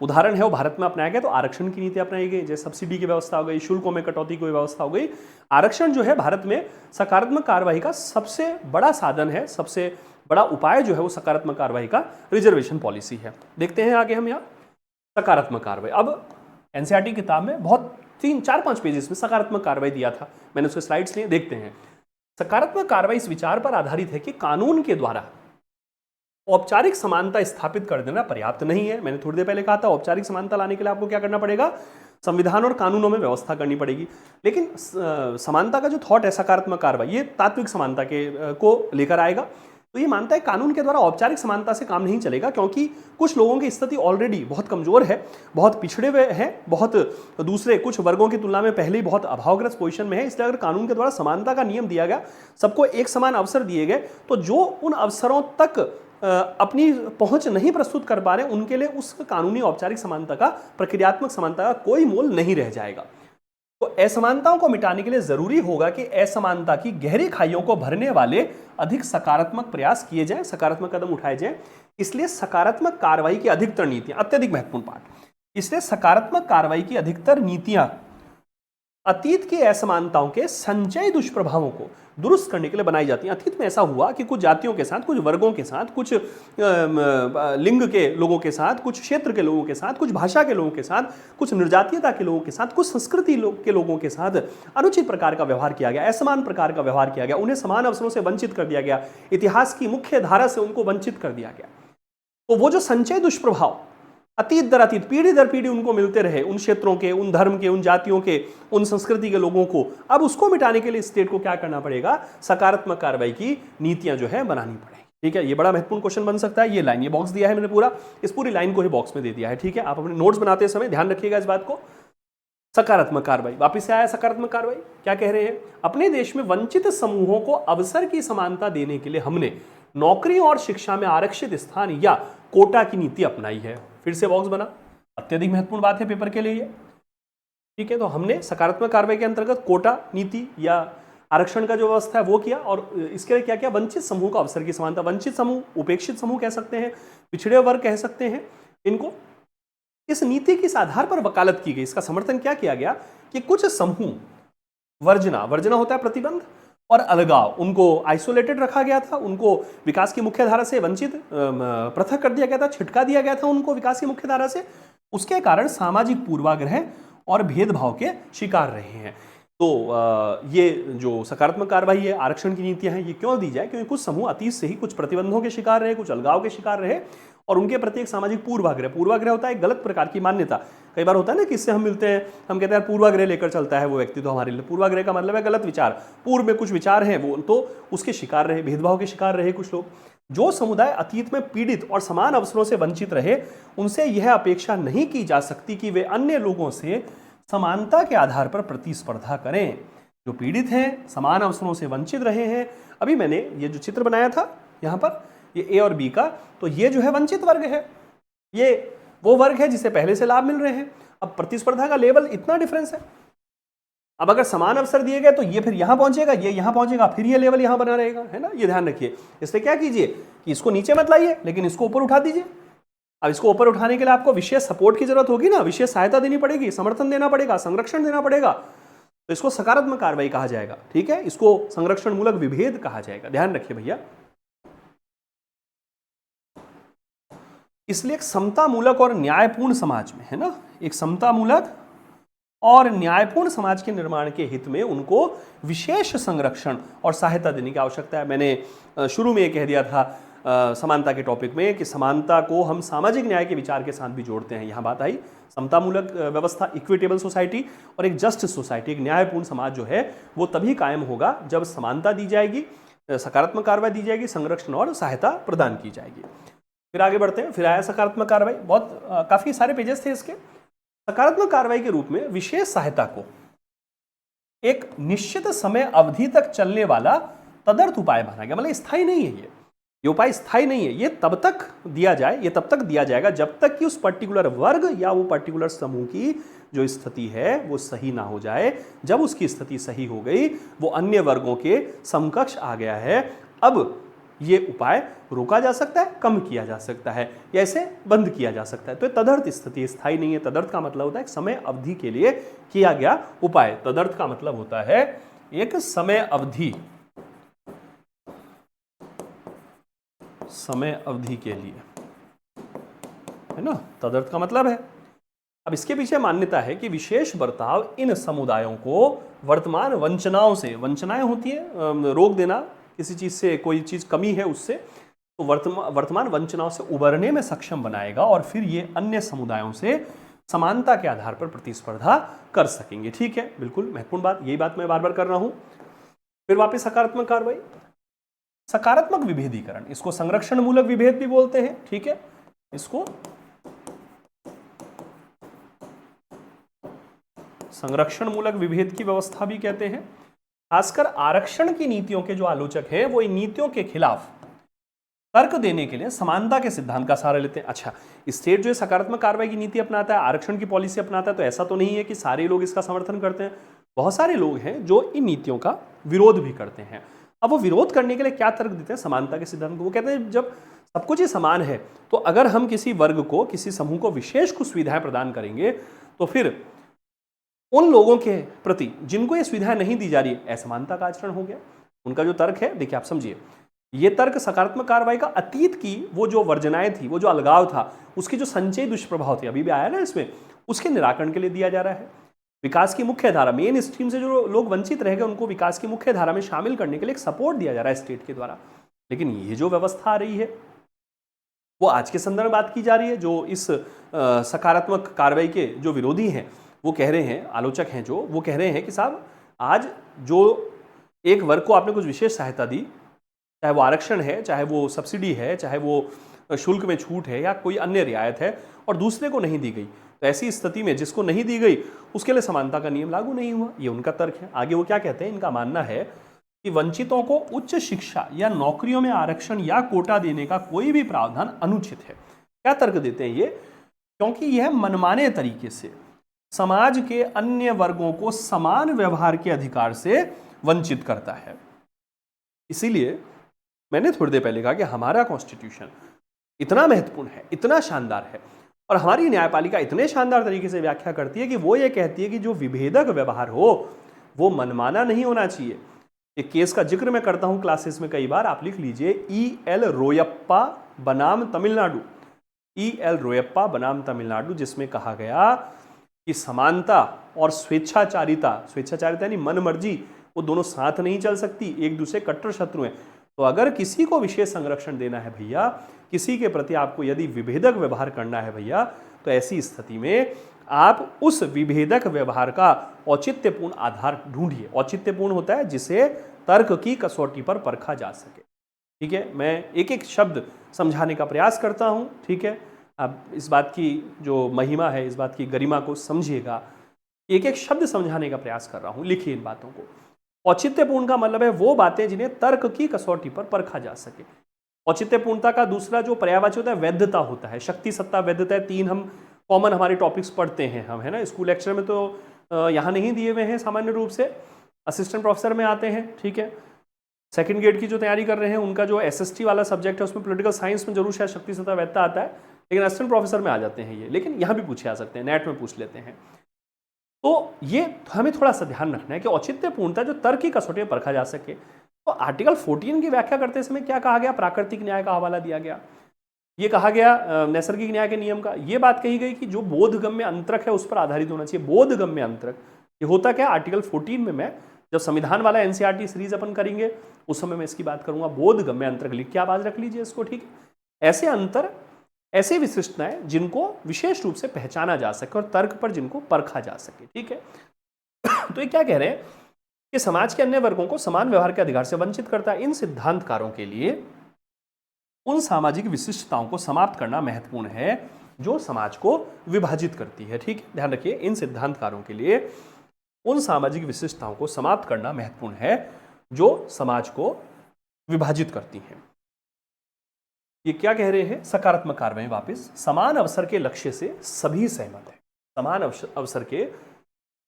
उदाहरण है वो भारत में अपनाया गया। तो आरक्षण की नीति अपनाई गई, जैसे सब्सिडी की व्यवस्था हो गई, शुल्कों में कटौती की व्यवस्था हो गई। आरक्षण जो है भारत में सकारात्मक कार्यवाही का सबसे बड़ा साधन है, सबसे बड़ा उपाय जो है वो सकारात्मक कार्यवाही का रिजर्वेशन पॉलिसी है। देखते हैं आगे हम यहाँ सकारात्मक कार्यवाही। अब एनसीईआरटी किताब में बहुत 3-4-5 पेजेस में सकारात्मक कार्यवाही दिया था, मैंने उसके स्लाइड्स लिए, देखते हैं। सकारात्मक कार्रवाई इस विचार पर आधारित है कि कानून के द्वारा औपचारिक समानता स्थापित कर देना पर्याप्त नहीं है। मैंने थोड़ी देर पहले कहा था, औपचारिक समानता लाने के लिए आपको क्या करना पड़ेगा, संविधान और कानूनों में व्यवस्था करनी पड़ेगी। लेकिन समानता का जो थॉट है सकारात्मक कार्रवाई, ये तात्विक समानता के को लेकर आएगा। तो ये मानता है कानून के द्वारा औपचारिक समानता से काम नहीं चलेगा, क्योंकि कुछ लोगों की स्थिति ऑलरेडी बहुत कमजोर है, बहुत पिछड़े हुए हैं, बहुत दूसरे कुछ वर्गों की तुलना में पहले ही बहुत अभावग्रस्त पोजीशन में है। इसलिए अगर कानून के द्वारा समानता का नियम दिया गया, सबको एक समान अवसर दिए गए, तो जो उन अवसरों तक अपनी पहुंच नहीं प्रस्तुत कर पा रहे, उनके लिए उस कानूनी औपचारिक समानता का, प्रक्रियात्मक समानता का कोई मोल नहीं रह जाएगा। तो असमानताओं को मिटाने के लिए जरूरी होगा कि असमानता की गहरी खाइयों को भरने वाले अधिक सकारात्मक प्रयास किए जाएं, सकारात्मक कदम उठाए जाएं। इसलिए सकारात्मक कार्रवाई की अधिकतर नीतियां, अत्यधिक महत्वपूर्ण पार्ट, इसलिए सकारात्मक कार्रवाई की अधिकतर नीतियां अतीत की असमानताओं के संचयी दुष्प्रभावों को दुरुस्त करने के लिए बनाई जाती हैं। अतीत में ऐसा हुआ कि कुछ जातियों के साथ, कुछ वर्गों के साथ, कुछ लिंग के लोगों के साथ, कुछ क्षेत्र के लोगों के साथ, कुछ भाषा के लोगों के साथ, कुछ निर्जातीयता के लोगों के साथ, कुछ संस्कृति के लोगों के साथ अनुचित प्रकार का व्यवहार किया गया, असमान प्रकार का व्यवहार किया गया, उन्हें समान अवसरों से वंचित कर दिया गया, इतिहास की मुख्य धारा से उनको वंचित कर दिया गया। तो वो जो संचय दुष्प्रभाव अतीत दर अतीत, पीढ़ी दर पीढ़ी उनको मिलते रहे, उन क्षेत्रों के, उन धर्म के, उन जातियों के, उन संस्कृति के लोगों को, अब उसको मिटाने के लिए स्टेट को क्या करना पड़ेगा, सकारात्मक कार्रवाई की नीतियां जो है बनानी पड़ेगी। ठीक है, ये बड़ा महत्वपूर्ण क्वेश्चन बन सकता है। ये लाइन, ये बॉक्स दिया है मैंने पूरा, इस पूरी लाइन को ही बॉक्स में दे दिया है। ठीक है, आप अपने नोट्स बनाते समय ध्यान रखिएगा इस बात को। सकारात्मक कार्रवाई, वापिस से आया सकारात्मक कार्रवाई, क्या कह रहे हैं, अपने देश में वंचित समूहों को अवसर की समानता देने के लिए हमने नौकरी और शिक्षा में आरक्षित स्थान या कोटा की नीति अपनाई है। फिर से बॉक्स बना, अत्यधिक महत्वपूर्ण बात है पेपर के लिए। ठीक है, तो हमने सकारात्मक कार्रवाई के अंतर्गत कोटा नीति या आरक्षण का जो व्यवस्था है वो किया, और इसके लिए क्या किया, वंचित समूह का अवसर की समानता, वंचित समूह, उपेक्षित समूह कह सकते हैं, पिछड़े वर्ग कह सकते हैं, इनको इस नीति के आधार पर वकालत की गई। इसका समर्थन क्या किया गया कि कुछ समूह वर्जना, वर्जना होता है प्रतिबंध, और अलगाव, उनको आइसोलेटेड रखा गया था, उनको विकास की मुख्य धारा से वंचित, पृथक कर दिया गया था, छिटका दिया गया था उनको विकास की मुख्य धारा से। उसके कारण सामाजिक पूर्वाग्रह और भेदभाव के शिकार रहे हैं। तो ये जो सकारात्मक कार्रवाई है, आरक्षण की नीतियां हैं, ये क्यों दी जाए, क्योंकि कुछ समूह अतीत से ही कुछ प्रतिबंधों के शिकार रहे, कुछ अलगाव के शिकार रहे, और उनके प्रति एक सामाजिक पूर्वाग्रह, पूर्वाग्रह होता है एक गलत प्रकार की मान्यता। कई बार होता है ना कि इससे हम मिलते हैं, हम कहते हैं पूर्वाग्रह लेकर चलता है वो व्यक्ति, तो हमारे लिए पूर्वाग्रह का मतलब है गलत विचार, पूर्व में कुछ विचार हैं वो, तो उसके शिकार रहे, भेदभाव के शिकार रहे कुछ लोग। जो समुदाय अतीत में पीड़ित और समान अवसरों से वंचित रहे, उनसे यह अपेक्षा नहीं की जा सकती कि वे अन्य लोगों से समानता के आधार पर प्रतिस्पर्धा करें। जो पीड़ित हैं, समान अवसरों से वंचित रहे हैं। अभी मैंने ये जो चित्र बनाया था यहाँ पर, ये ए और बी का, तो ये जो है वंचित वर्ग है, ये वो वर्ग है जिसे पहले से लाभ मिल रहे हैं। अब प्रतिस्पर्धा का लेवल इतना डिफरेंस है। अब अगर समान अवसर दिए गए तो ये फिर यहां पहुंचेगा, ये यहां पहुंचेगा, फिर ये लेवल यहां बना रहेगा, है ना। ये ध्यान रखिए। इसलिए क्या कीजिए कि इसको नीचे मत लाइए, लेकिन इसको ऊपर उठा दीजिए। अब इसको ऊपर उठाने के लिए आपको विशेष सपोर्ट की जरूरत होगी ना, विशेष सहायता देनी पड़ेगी, समर्थन देना पड़ेगा, संरक्षण देना पड़ेगा। तो इसको सकारात्मक कार्रवाई कहा जाएगा, ठीक है। इसको संरक्षण मूलक विभेद कहा जाएगा। ध्यान रखिए भैया। इसलिए एक समता मूलक और न्यायपूर्ण समाज में, है ना, एक समता मूलक और न्यायपूर्ण समाज के निर्माण के हित में उनको विशेष संरक्षण और सहायता देने की आवश्यकता है। मैंने शुरू में ये कह दिया था समानता के टॉपिक में कि समानता को हम सामाजिक न्याय के विचार के साथ भी जोड़ते हैं। यहाँ बात आई समतामूलक व्यवस्था, इक्विटेबल सोसाइटी और एक जस्टिस सोसाइटी, एक न्यायपूर्ण समाज जो है वो तभी कायम होगा जब समानता दी जाएगी, सकारात्मक कार्रवाई दी जाएगी, संरक्षण और सहायता प्रदान की जाएगी। फिर आगे बढ़ते हैं। फिर आया सकारात्मक कार्रवाई। बहुत काफी सारे पेजेस थे इसके। सकारात्मक कार्रवाई के रूप में विशेष सहायता को एक निश्चित समय अवधि तक चलने वाला तदर्थ उपाय माना गया। मतलब स्थायी नहीं है ये उपाय स्थायी नहीं है। ये तब तक दिया जाए, ये तब तक दिया जाएगा जब तक कि उस पर्टिकुलर वर्ग या वो पर्टिकुलर समूह की जो स्थिति है वो सही ना हो जाए। जब उसकी स्थिति सही हो गई, वो अन्य वर्गों के समकक्ष आ गया है, अब ये उपाय रोका जा सकता है, कम किया जा सकता है, या इसे बंद किया जा सकता है। तो तदर्थ स्थिति स्थायी नहीं है। तदर्थ का मतलब होता है एक समय अवधि के लिए किया गया उपाय। तदर्थ का मतलब होता है एक समय अवधि, समय अवधि के लिए, है ना। तदर्थ का मतलब है। अब इसके पीछे मान्यता है कि विशेष बर्ताव इन समुदायों को वर्तमान वंचनाओं से, वंचनाएं होती है रोक देना, किसी चीज से कोई चीज कमी है उससे, तो वर्तमान वंचनाओं से उबरने में सक्षम बनाएगा और फिर ये अन्य समुदायों से समानता के आधार पर प्रतिस्पर्धा कर सकेंगे। ठीक है, बिल्कुल महत्वपूर्ण बात, यही बात मैं बार बार कर रहा हूं। फिर वापस सकारात्मक कार्रवाई, सकारात्मक विभेदीकरण, इसको संरक्षण मूलक विभेद भी बोलते हैं। ठीक है, इसको संरक्षण मूलक विभेद की व्यवस्था भी कहते हैं। खासकर आरक्षण की नीतियों के जो आलोचक हैं वो इन नीतियों के खिलाफ तर्क देने के लिए समानता के सिद्धांत का सहारा लेते हैं। अच्छा, स्टेट जो है सकारात्मक कार्रवाई की नीति अपनाता है, आरक्षण की पॉलिसी अपनाता है, तो ऐसा तो नहीं है कि सारे लोग इसका समर्थन करते हैं। बहुत सारे लोग हैं जो इन नीतियों का विरोध भी करते हैं। अब वो विरोध करने के लिए क्या तर्क देते हैं समानता के सिद्धांत को? वो कहते हैं जब सब कुछ ही समान है तो अगर हम किसी वर्ग को, किसी समूह को विशेष कुछ सुविधाएं प्रदान करेंगे तो फिर उन लोगों के प्रति जिनको ये सुविधाएं नहीं दी जा रही है असमानता का आचरण हो गया। उनका जो तर्क है, देखिए आप समझिए, ये तर्क सकारात्मक कार्रवाई का अतीत की वो जो वर्जनाएं थी, वो जो अलगाव था, उसकी जो संचयी दुष्प्रभाव थे, अभी भी आया ना इसमें, उसके निराकरण के लिए दिया जा रहा है। विकास की मुख्य धारा, मेन स्ट्रीम से जो लोग वंचित रह गए उनको विकास की मुख्य धारा में शामिल करने के लिए एक सपोर्ट दिया जा रहा है स्टेट के द्वारा। लेकिन ये जो व्यवस्था आ रही है वो आज के संदर्भ में बात की जा रही है। जो इस सकारात्मक कार्रवाई के जो विरोधी हैं वो कह रहे हैं, आलोचक हैं जो, वो कह रहे हैं कि साहब आज जो एक वर्ग को आपने कुछ विशेष सहायता दी, चाहे वो आरक्षण है, चाहे वो सब्सिडी है, चाहे वो शुल्क में छूट है या कोई अन्य रियायत है, और दूसरे को नहीं दी गई, तो ऐसी स्थिति में जिसको नहीं दी गई उसके लिए समानता का नियम लागू नहीं हुआ। ये उनका तर्क है। आगे वो क्या कहते हैं, इनका मानना है कि वंचितों को उच्च शिक्षा या नौकरियों में आरक्षण या कोटा देने का कोई भी प्रावधान अनुचित है। क्या तर्क देते हैं ये? क्योंकि यह मनमाने तरीके से समाज के अन्य वर्गों को समान व्यवहार के अधिकार से वंचित करता है। इसीलिए मैंने थोड़ी देर पहले कहा कि हमारा कॉन्स्टिट्यूशन इतना महत्वपूर्ण है, इतना शानदार है, और हमारी न्यायपालिका इतने शानदार तरीके से व्याख्या करती है कि वो ये कहती है कि जो विभेदक व्यवहार हो वो मनमाना नहीं होना चाहिए। एक केस का जिक्र मैं करता हूं क्लासेस में कई बार, आप लिख लीजिए, E.L. रोयप्पा बनाम तमिलनाडु, E.L. रोयप्पा बनाम तमिलनाडु, जिसमें कहा गया कि समानता और स्वेच्छाचारिता, स्वेच्छाचारिता यानी मन मर्जी, वो दोनों साथ नहीं चल सकती, एक दूसरे कट्टर शत्रु हैं। तो अगर किसी को विशेष संरक्षण देना है भैया, किसी के प्रति आपको यदि विभेदक व्यवहार करना है भैया, तो ऐसी स्थिति में आप उस विभेदक व्यवहार का औचित्यपूर्ण आधार ढूंढिए। औचित्यपूर्ण होता है जिसे तर्क की कसौटी पर परखा जा सके। ठीक है, मैं एक एक शब्द समझाने का प्रयास करता हूं। ठीक है, अब इस बात की जो महिमा है, इस बात की गरिमा को समझिएगा। एक एक शब्द समझाने का प्रयास कर रहा हूं, लिखिए इन बातों को। औचित्यपूर्ण का मतलब है वो बातें जिन्हें तर्क की कसौटी पर परखा जा सके। औचित्यपूर्णता का दूसरा जो पर्यायवाची होता है वैधता होता है। शक्ति, सत्ता, वैधता, तीन हम कॉमन हमारे टॉपिक्स पढ़ते हैं हम, है ना, स्कूल लेक्चर में तो यहाँ नहीं दिए हुए हैं, सामान्य रूप से असिस्टेंट प्रोफेसर में आते हैं, ठीक है। सेकंड ग्रेड की जो तैयारी कर रहे हैं उनका जो एसएसटी वाला सब्जेक्ट है उसमें पॉलिटिकल साइंस में जरूर शायद शक्ति, सत्ता, वैधता आता है, लेकिन असिस्टेंट प्रोफेसर में आ जाते हैं ये, लेकिन यहाँ भी पूछे आ सकते हैं, नेट में पूछ लेते हैं। तो ये हमें थोड़ा सा ध्यान रखना है कि औचित्यपूर्णता जो तर्क की कसौटी पर परखा जा सके। तो आर्टिकल 14 की व्याख्या करते समय क्या कहा गया? प्राकृतिक न्याय का हवाला दिया गया। ये कहा गया नैसर्गिक न्याय के नियम का, ये बात कही गई कि जो बोधगम्य अंतरक है उस पर आधारित होना चाहिए। बोधगम्य अंतरक ये होता क्या? आर्टिकल 14 में मैं जब संविधान वाला एनसीईआरटी सीरीज अपन करेंगे उस समय मैं इसकी बात करूंगा। बोधगम्य अंतरक लिख के आप आज रख लीजिए इसको, ठीक है। ऐसे अंतर, ऐसे विशिष्टताएं जिनको विशेष रूप से पहचाना जा सके और तर्क पर जिनको परखा जा सके, ठीक है। तो ये क्या कह रहे हैं कि समाज के अन्य वर्गों को समान व्यवहार के अधिकार से वंचित करता है। इन सिद्धांतकारों के लिए उन सामाजिक विशिष्टताओं को समाप्त करना महत्वपूर्ण है जो समाज को विभाजित करती है, ठीक है। ध्यान रखिए, इन सिद्धांतकारों के लिए उन सामाजिक विशिष्टताओं को समाप्त करना महत्वपूर्ण है जो समाज को विभाजित करती हैं। ये क्या कह रहे हैं? सकारात्मक कार्रवाई, वापस समान अवसर के लक्ष्य से सभी सहमत है। समान अवसर के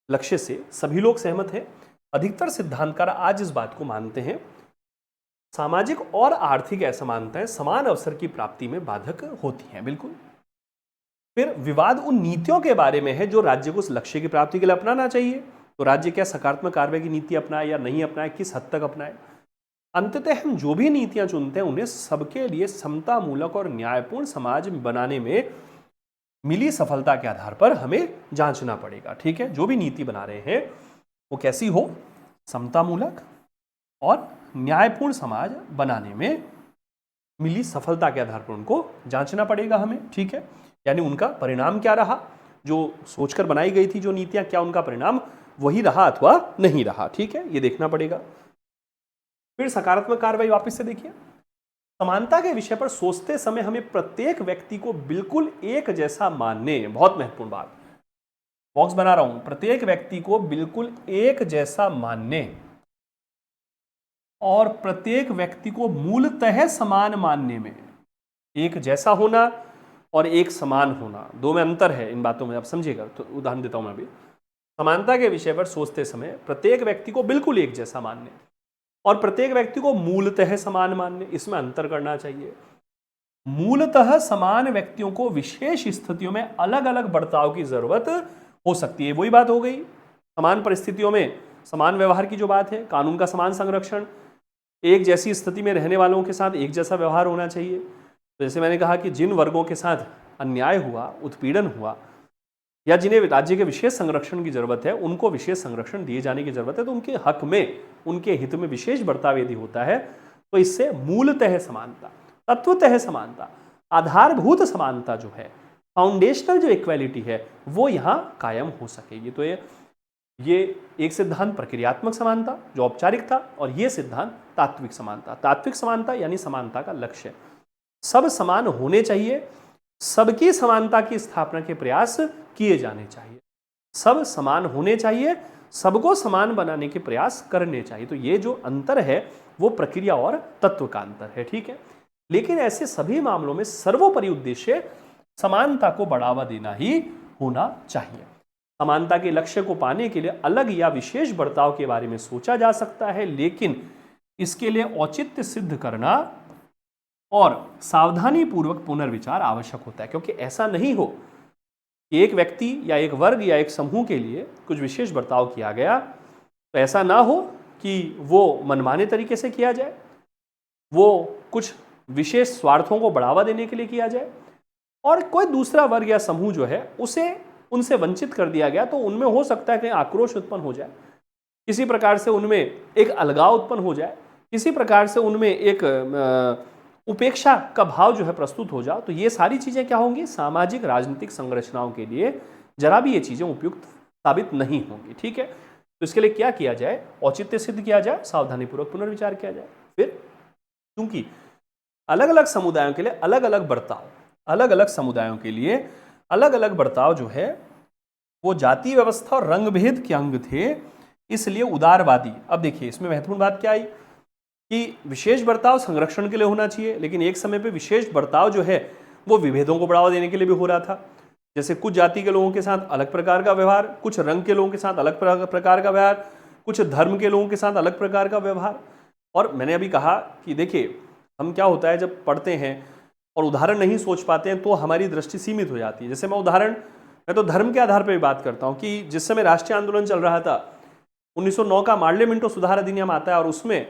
लक्ष्य से सभी लोग सहमत हैं। अधिकतर सिद्धांतकार आज इस बात को मानते हैं सामाजिक और आर्थिक असमानताएं समान अवसर की प्राप्ति में बाधक होती हैं। बिल्कुल। फिर विवाद उन नीतियों के बारे में है जो राज्य को उस लक्ष्य की प्राप्ति के लिए अपनाना चाहिए। तो राज्य क्या सकारात्मक कार्रवाई की नीति अपनाए या नहीं अपनाए, किस हद तक अपनाए। अंततः हम जो भी नीतियां चुनते हैं उन्हें सबके लिए समतामूलक और न्यायपूर्ण समाज बनाने में मिली सफलता के आधार पर हमें जांचना पड़ेगा, ठीक है। जो भी नीति बना रहे हैं वो कैसी हो? समतामूलक और न्यायपूर्ण समाज बनाने में मिली सफलता के आधार पर उनको जांचना पड़ेगा हमें, ठीक है। यानी उनका परिणाम क्या रहा, जो सोचकर बनाई गई थी जो नीतियां, क्या उनका परिणाम वही रहा अथवा नहीं रहा, ठीक है, ये देखना पड़ेगा। फिर सकारात्मक कार्रवाई वापस से देखिए। समानता के विषय पर सोचते समय हमें प्रत्येक व्यक्ति को बिल्कुल एक जैसा मानने, बहुत महत्वपूर्ण बात, बॉक्स बना रहा हूं, प्रत्येक व्यक्ति को बिल्कुल एक जैसा मानने और प्रत्येक व्यक्ति को मूलतः समान मानने में, एक जैसा होना और एक समान होना, दो में अंतर है इन बातों में, आप समझिएगा। तो उदाहरण देता हूं मैं अभी। समानता के विषय पर सोचते समय प्रत्येक व्यक्ति को बिल्कुल एक जैसा मानने और प्रत्येक व्यक्ति को मूलतः समान मानने, इसमें अंतर करना चाहिए। मूलतः समान व्यक्तियों को विशेष स्थितियों में अलग अलग बर्ताव की जरूरत हो सकती है। वही बात हो गई, समान परिस्थितियों में समान व्यवहार की जो बात है, कानून का समान संरक्षण, एक जैसी स्थिति में रहने वालों के साथ एक जैसा व्यवहार होना चाहिए। तो जैसे मैंने कहा कि जिन वर्गों के साथ अन्याय हुआ, उत्पीड़न हुआ या जिन्हें राज्य के विशेष संरक्षण की जरूरत है उनको विशेष संरक्षण दिए जाने की जरूरत है, तो उनके हक में, उनके हित में विशेष बर्ताव यदि होता है तो इससे मूलतः समानता, तत्वतः समानता, आधारभूत समानता जो है, फाउंडेशनल जो इक्वालिटी है वो यहाँ कायम हो सकेगी। तो ये एक सिद्धांत प्रक्रियात्मक समानता जो औपचारिक था, और ये सिद्धांत तात्विक समानता। तात्विक समानता यानी समानता का लक्ष्य सब समान होने चाहिए, सबकी समानता की स्थापना के प्रयास किए जाने चाहिए, सब समान होने चाहिए, सबको समान बनाने के प्रयास करने चाहिए। तो ये जो अंतर है वो प्रक्रिया और तत्व का अंतर है, ठीक है। लेकिन ऐसे सभी मामलों में सर्वोपरि उद्देश्य समानता को बढ़ावा देना ही होना चाहिए। समानता के लक्ष्य को पाने के लिए अलग या विशेष बर्ताव के बारे में सोचा जा सकता है, लेकिन इसके लिए औचित्य सिद्ध करना और सावधानी पूर्वक पुनर्विचार आवश्यक होता है। क्योंकि ऐसा नहीं हो कि एक व्यक्ति या एक वर्ग या एक समूह के लिए कुछ विशेष बर्ताव किया गया, तो ऐसा ना हो कि वो मनमाने तरीके से किया जाए, वो कुछ विशेष स्वार्थों को बढ़ावा देने के लिए किया जाए, और कोई दूसरा वर्ग या समूह जो है उसे उनसे वंचित कर दिया गया, तो उनमें हो सकता है कि आक्रोश उत्पन्न हो जाए, किसी प्रकार से उनमें एक अलगाव उत्पन्न हो जाए, किसी प्रकार से उनमें एक उपेक्षा का भाव जो है प्रस्तुत हो जाओ। तो ये सारी चीजें क्या होंगी? सामाजिक राजनीतिक संरचनाओं के लिए जरा भी ये चीजें उपयुक्त साबित नहीं होंगी, ठीक है। तो इसके लिए क्या किया जाए? औचित्य सिद्ध किया जाए, सावधानीपूर्वक पुनर्विचार किया जाए। फिर क्योंकि अलग अलग समुदायों के लिए अलग अलग बर्ताव, अलग अलग समुदायों के लिए अलग अलग बर्ताव जो है वो जाति व्यवस्था और रंग भेद के अंग थे, इसलिए उदारवादी। अब देखिए इसमें महत्वपूर्ण बात क्या आई कि विशेष बर्ताव संरक्षण के लिए होना चाहिए, लेकिन एक समय पे विशेष बर्ताव जो है वो विभेदों को बढ़ावा देने के लिए भी हो रहा था। जैसे कुछ जाति के लोगों के साथ अलग प्रकार का व्यवहार, कुछ रंग के लोगों के साथ अलग प्रकार का व्यवहार, कुछ धर्म के लोगों के साथ अलग प्रकार का व्यवहार। और मैंने अभी कहा कि देखिए हम क्या होता है जब पढ़ते हैं और उदाहरण नहीं सोच पाते हैं तो हमारी दृष्टि सीमित हो जाती है। जैसे मैं तो धर्म के आधार पर भी बात करता हूँ कि जिस समय राष्ट्रीय आंदोलन चल रहा था 1909 का मार्ले मिंटो सुधार अधिनियम आता है और उसमें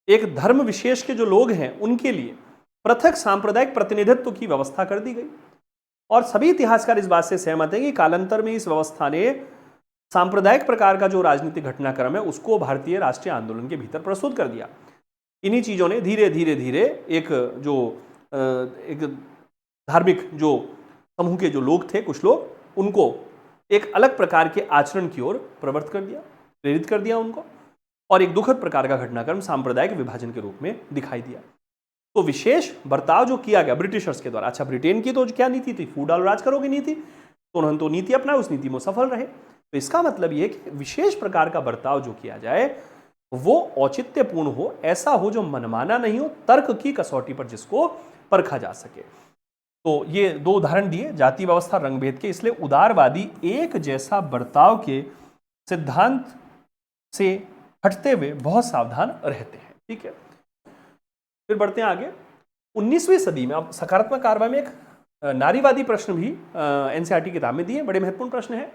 एक धर्म विशेष के जो लोग हैं उनके लिए पृथक सांप्रदायिक प्रतिनिधित्व की व्यवस्था कर दी गई। और सभी इतिहासकार इस बात से सहमत हैं कि कालांतर में इस व्यवस्था ने सांप्रदायिक प्रकार का जो राजनीतिक घटनाक्रम है उसको भारतीय राष्ट्रीय आंदोलन के भीतर प्रस्तुत कर दिया। इन्हीं चीजों ने धीरे धीरे एक धार्मिक जो समूह के जो लोग थे, कुछ लोग, उनको एक अलग प्रकार के आचरण की ओर प्रवृत्त कर दिया, प्रेरित कर दिया उनको, और एक दुखद प्रकार का घटनाक्रम सांप्रदायिक विभाजन के रूप में दिखाई दिया। तो विशेष बर्ताव जो किया गया ब्रिटिशर्स के द्वारा, अच्छा ब्रिटेन की तो क्या नीति थी, फूडाल राज करो की नीति, तो उन्होंने तो नीति अपनाई, उस नीति में सफल रहे। तो इसका मतलब ये कि विशेष प्रकार का बर्ताव जो किया जाए वो औचित्यपूर्ण हो, ऐसा हो जो मनमाना नहीं हो, तर्क की कसौटी पर जिसको परखा जा सके। तो ये दो उदाहरण दिए जाति व्यवस्था रंगभेद के, इसलिए उदारवादी एक जैसा बर्ताव के सिद्धांत से हटते हुए बहुत सावधान रहते हैं। ठीक है, फिर बढ़ते हैं आगे। 19वीं सदी में अब सकारात्मक कार्रवाई में एक नारीवादी प्रश्न भी एनसीईआरटी किताब में दिए, बड़े महत्वपूर्ण प्रश्न है।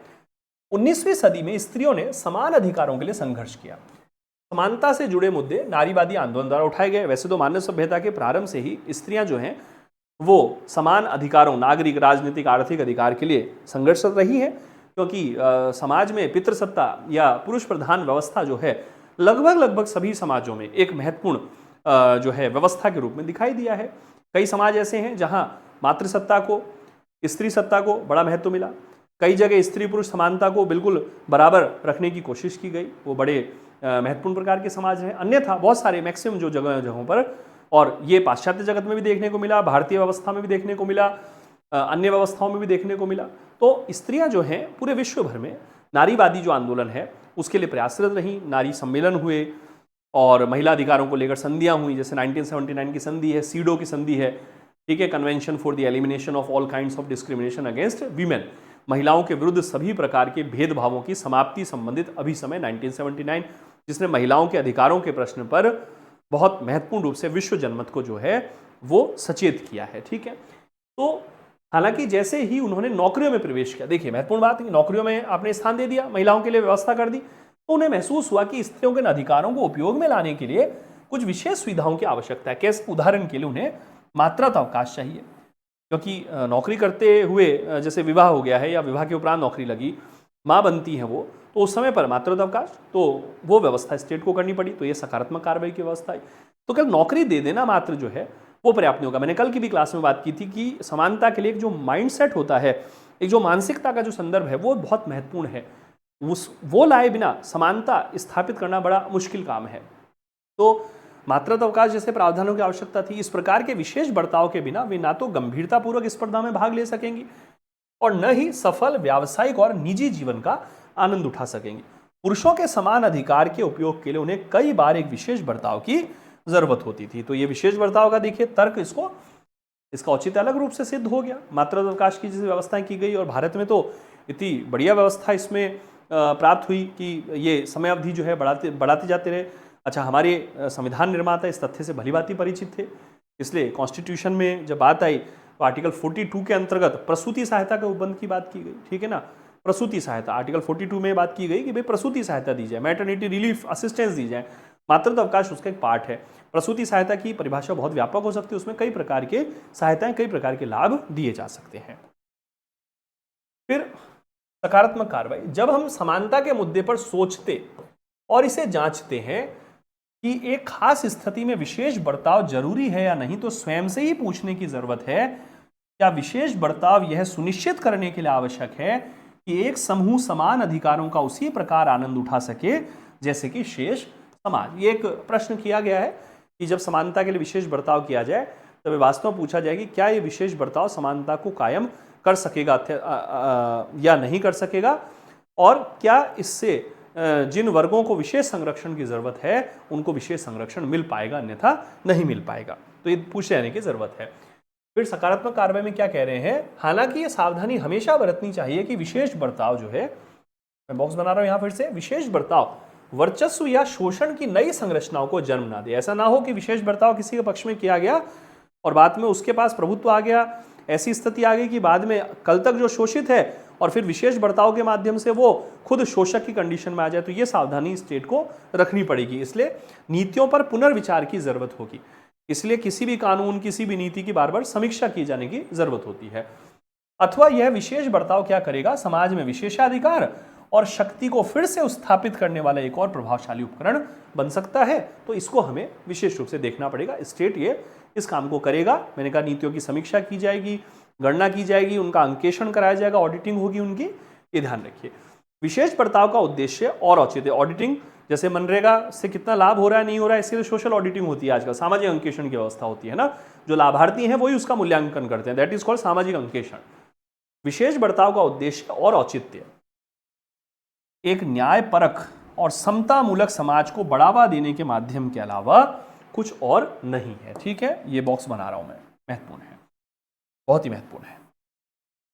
19वीं सदी में स्त्रियों ने समान अधिकारों के लिए संघर्ष किया। समानता से जुड़े मुद्दे नारीवादी आंदोलन द्वारा उठाए गए। वैसे तो मानव सभ्यता के प्रारंभ से ही स्त्रियां जो हैं वो समान अधिकारों, नागरिक, राजनीतिक, आर्थिक अधिकार के लिए संघर्षरत रही हैं, क्योंकि समाज में पितृसत्ता या पुरुष प्रधान व्यवस्था जो है लगभग सभी समाजों में एक महत्वपूर्ण जो है व्यवस्था के रूप में दिखाई दिया है। कई समाज ऐसे हैं जहां मातृसत्ता को, स्त्री सत्ता को बड़ा महत्व मिला। कई जगह स्त्री पुरुष समानता को बिल्कुल बराबर रखने की कोशिश की गई, वो बड़े महत्वपूर्ण प्रकार के समाज हैं। अन्यथा बहुत सारे मैक्सिमम जो जगहों पर, और ये पाश्चात्य जगत में भी देखने को मिला, भारतीय व्यवस्था में भी देखने को मिला, अन्य व्यवस्थाओं में भी देखने को मिला, तो स्त्रियां जो हैं पूरे विश्व भर में नारीवादी जो आंदोलन है उसके लिए प्रयासरत रहीं। नारी सम्मेलन हुए और महिला अधिकारों को लेकर संधियां हुई, जैसे 1979 की संधि है, सीडो की संधि है, ठीक है, convention for the elimination of all kinds of discrimination against women, महिलाओं के विरुद्ध सभी प्रकार के भेदभावों की समाप्ति संबंधित अभिसमय 1979, जिसने महिलाओं के अधिकारों के प्रश्न पर बहुत महत्वपूर्ण रूप से विश्व जनमत को जो है वो सचेत किया है। ठीक है, तो हालांकि जैसे ही उन्होंने नौकरियों में प्रवेश किया, देखिए महत्वपूर्ण बात है, नौकरियों में आपने स्थान दे दिया, महिलाओं के लिए व्यवस्था कर दी, तो उन्हें महसूस हुआ कि स्त्रियों के अधिकारों को उपयोग में लाने के लिए कुछ विशेष सुविधाओं की आवश्यकता है। कैसे? उदाहरण के लिए उन्हें मात्रात अवकाश चाहिए, क्योंकि नौकरी करते हुए जैसे विवाह हो गया है या विवाह के उपरांत नौकरी लगी, माँ बनती हैं वो, तो उस समय पर मात्रात अवकाश, तो वो व्यवस्था स्टेट को करनी पड़ी, तो ये सकारात्मक कार्रवाई की व्यवस्था है। तो केवल नौकरी दे देना मात्र जो है वो पर्याप्त नहीं होगा। मैंने कल की भी क्लास में बात की थी कि समानता के लिए एक जो माइंडसेट होता है, एक जो मानसिकता का जो संदर्भ है वो बहुत महत्वपूर्ण है। वो लाए बिना समानता स्थापित करना बड़ा मुश्किल काम है। तो मात्रात अवकाश जैसे प्रावधानों की आवश्यकता थी। इस प्रकार के विशेष बर्ताव के बिना वे ना तो गंभीरतापूर्वक स्पर्धा में भाग ले सकेंगी और न ही सफल व्यावसायिक और निजी जीवन का आनंद उठा सकेंगे। पुरुषों के समान अधिकार के उपयोग के लिए उन्हें कई बार एक विशेष बर्ताव की जरूरत होती थी। तो ये विशेष बर्ताव का देखिए तर्क, इसका औचित्य अलग रूप से सिद्ध हो गया। मात्रात अवकाश की जैसे व्यवस्थाएं की गई और भारत में तो इतनी बढ़िया व्यवस्था इसमें प्राप्त हुई कि ये समय अवधि जो है बढ़ाते जाते रहे। अच्छा, हमारे संविधान निर्माता इस तथ्य से भलीभांति परिचित थे, इसलिए कॉन्स्टिट्यूशन में जब बात आई तो आर्टिकल 42 के अंतर्गत प्रसूति सहायता के उपबंध की बात की गई। ठीक है ना, प्रसूति सहायता आर्टिकल 42 में बात की गई कि भाई प्रसूति सहायता दी जाए, मैटरनिटी रिलीफ असिस्टेंस दी जाए। मात्रात अवकाश उसका एक पार्ट है। प्रसूति सहायता की परिभाषा बहुत व्यापक हो सकती है, उसमें कई प्रकार के सहायताएं, कई प्रकार के लाभ दिए जा सकते हैं। फिर सकारात्मक कार्रवाई, जब हम समानता के मुद्दे पर सोचते और इसे जांचते हैं कि एक खास स्थिति में विशेष बर्ताव जरूरी है या नहीं, तो स्वयं से ही पूछने की जरूरत है, क्या विशेष बर्ताव यह सुनिश्चित करने के लिए आवश्यक है कि एक समूह समान अधिकारों का उसी प्रकार आनंद उठा सके जैसे कि शेष समाज। ये एक प्रश्न किया गया है कि जब समानता के लिए विशेष बर्ताव किया जाए तब वास्तव में पूछा जाए कि क्या ये विशेष बर्ताव समानता को कायम कर सकेगा या नहीं कर सकेगा। और क्या इससे जिन वर्गों को विशेष संरक्षण की जरूरत है उनको विशेष संरक्षण मिल पाएगा, अन्यथा नहीं मिल पाएगा। तो ये पूछ लेने की जरूरत है। फिर सकारात्मक कार्रवाई में क्या कह रहे हैं, हालांकि ये सावधानी हमेशा बरतनी चाहिए कि विशेष बर्ताव जो है, मैं बॉक्स बना रहा हूं यहां फिर से, विशेष बर्ताव वर्चस्व या शोषण की नई संरचनाओं को जन्म ना दे। ऐसा ना हो कि विशेष बर्ताव किसी के पक्ष में किया गया और बाद में उसके पास प्रभुत्व आ गया, ऐसी स्थिति आ गई कि बाद में कल तक जो शोषित है और फिर विशेष बर्ताव के माध्यम से वो खुद शोषक की कंडीशन में आ जाए। तो ये सावधानी स्टेट को रखनी पड़ेगी, इसलिए नीतियों पर पुनर्विचार की जरूरत होगी। इसलिए किसी भी कानून, किसी भी नीति की बार बार समीक्षा की जाने की जरूरत होती है। अथवा यह विशेष बर्ताव क्या करेगा, समाज में विशेषाधिकार और शक्ति को फिर से स्थापित करने वाला एक और प्रभावशाली उपकरण बन सकता है। तो इसको हमें विशेष रूप से देखना पड़ेगा। स्टेट ये इस काम को करेगा। मैंने कहा नीतियों की समीक्षा की जाएगी, गणना की जाएगी, उनका अंकेक्षण कराया जाएगा, ऑडिटिंग होगी उनकी, ये ध्यान रखिए। विशेष बर्ताव का उद्देश्य और औचित्य, ऑडिटिंग, जैसे मनरेगा से कितना लाभ हो रहा है नहीं हो रहा है, इसके लिए सोशल ऑडिटिंग होती है आजकल, सामाजिक अंकेक्षण की व्यवस्था होती है ना, जो लाभार्थी हैं वही उसका मूल्यांकन करते हैं, दैट इज कॉल्ड सामाजिक अंकेक्षण। विशेष बर्ताव का उद्देश्य और औचित्य एक न्यायपरक और समतामूलक समाज को बढ़ावा देने के माध्यम के अलावा कुछ और नहीं है। ठीक है, ये बॉक्स बना रहा हूं मैं, महत्वपूर्ण है, बहुत ही महत्वपूर्ण है।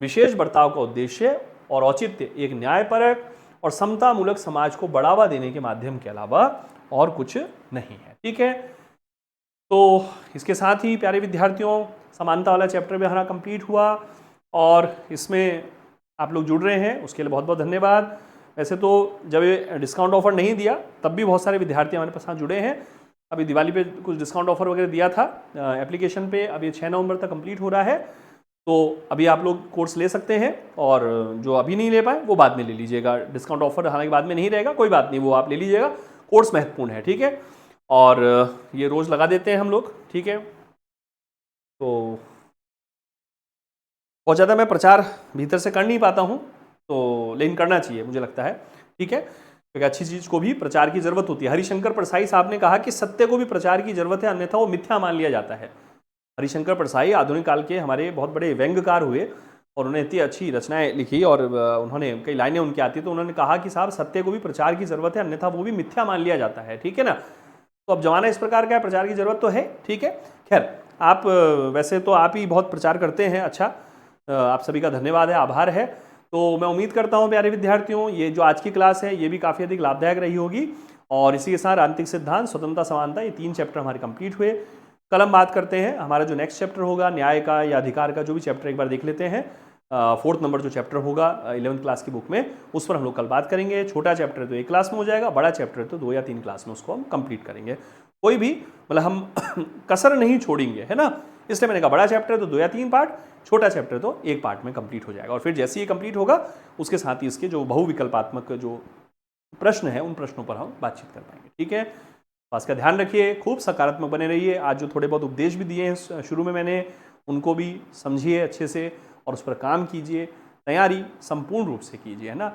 विशेष बर्ताव का उद्देश्य और औचित्य एक न्यायपरक और समतामूलक समाज को बढ़ावा देने के माध्यम के अलावा और कुछ नहीं है। ठीक है, तो इसके साथ ही प्यारे विद्यार्थियों, समानता वाला चैप्टर भी हमारा कंप्लीट हुआ और इसमें आप लोग जुड़ रहे हैं, उसके लिए बहुत बहुत धन्यवाद। वैसे तो जब ये डिस्काउंट ऑफर नहीं दिया तब भी बहुत सारे विद्यार्थी हमारे पास जुड़े हैं। अभी दिवाली पे कुछ डिस्काउंट ऑफर वगैरह दिया था एप्लीकेशन पे, अब ये 6 नवंबर तक कंप्लीट हो रहा है। तो अभी आप लोग कोर्स ले सकते हैं और जो अभी नहीं ले पाए वो बाद में ले लीजिएगा। डिस्काउंट ऑफर हालांकि बाद में नहीं रहेगा, कोई बात नहीं, वो आप ले लीजिएगा, कोर्स महत्वपूर्ण है। ठीक है, और ये रोज़ लगा देते हैं हम लोग। ठीक है, तो बहुत ज़्यादा मैं प्रचार भीतर से कर नहीं पाता हूँ, तो लेकिन करना चाहिए मुझे लगता है। ठीक है, क्योंकि अच्छी चीज़ को भी प्रचार की जरूरत होती है। हरिशंकर परसाई साहब ने कहा कि सत्य को भी प्रचार की जरूरत है, अन्यथा वो मिथ्या मान लिया जाता है। हरिशंकर परसाई आधुनिक काल के हमारे बहुत बड़े व्यंग्यकार हुए और उन्होंने इतनी अच्छी रचनाएं लिखी और उन्होंने कई लाइनें उनकी आती, तो उन्होंने कहा कि साहब सत्य को भी प्रचार की जरूरत है, अन्यथा वो भी मिथ्या मान लिया जाता है। ठीक है ना, तो अब जमाना इस प्रकार का है, प्रचार की जरूरत तो है। ठीक है, खैर आप वैसे तो आप ही बहुत प्रचार करते हैं, अच्छा आप सभी का धन्यवाद है, आभार है। तो मैं उम्मीद करता हूं प्यारे विद्यार्थियों, ये जो आज की क्लास है ये भी काफ़ी अधिक लाभदायक रही होगी। और इसी के साथ राजनीतिक सिद्धांत, स्वतंत्रता, समानता, ये 3 चैप्टर हमारे कंप्लीट हुए। कल हम बात करते हैं हमारा जो नेक्स्ट चैप्टर होगा, न्याय का या अधिकार का जो भी चैप्टर, एक बार देख लेते हैं। 4th नंबर जो चैप्टर होगा 11th क्लास की बुक में, उस पर हम लोग कल बात करेंगे। छोटा चैप्टर तो 1 क्लास में हो जाएगा, बड़ा चैप्टर तो 2 या 3 क्लास में उसको हम कंप्लीट करेंगे। कोई भी मतलब हम कसर नहीं छोड़ेंगे, है ना, इसलिए मैंने कहा बड़ा चैप्टर तो 2 या 3 पार्ट, छोटा चैप्टर तो 1 पार्ट में कंप्लीट हो जाएगा। और फिर जैसे ही कंप्लीट होगा उसके साथ ही इसके जो बहुविकल्पात्मक जो प्रश्न है उन प्रश्नों पर हम बातचीत कर पाएंगे। ठीक है, बात का ध्यान रखिए, खूब सकारात्मक बने रहिए। आज जो थोड़े बहुत उपदेश भी दिए हैं शुरू में मैंने, उनको भी समझिए अच्छे से और उस पर काम कीजिए। तैयारी संपूर्ण रूप से कीजिए, है ना,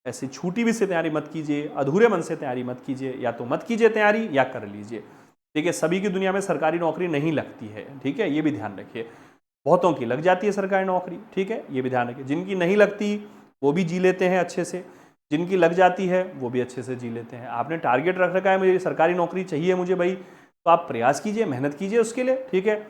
ऐसे छूटी भी से तैयारी मत कीजिए, अधूरे मन से तैयारी मत कीजिए, या तो मत कीजिए तैयारी या कर लीजिए। ठीक है, सभी की दुनिया में सरकारी नौकरी नहीं लगती है। ठीक है, ये भी ध्यान रखिए, बहुतों की लग जाती है सरकारी नौकरी। ठीक है, ये भी ध्यान रखिए, जिनकी नहीं लगती वो भी जी लेते हैं अच्छे से, जिनकी लग जाती है वो भी अच्छे से जी लेते हैं। आपने टारगेट रख रखा है मुझे सरकारी नौकरी चाहिए मुझे भाई, तो आप प्रयास कीजिए, मेहनत कीजिए उसके लिए। ठीक है,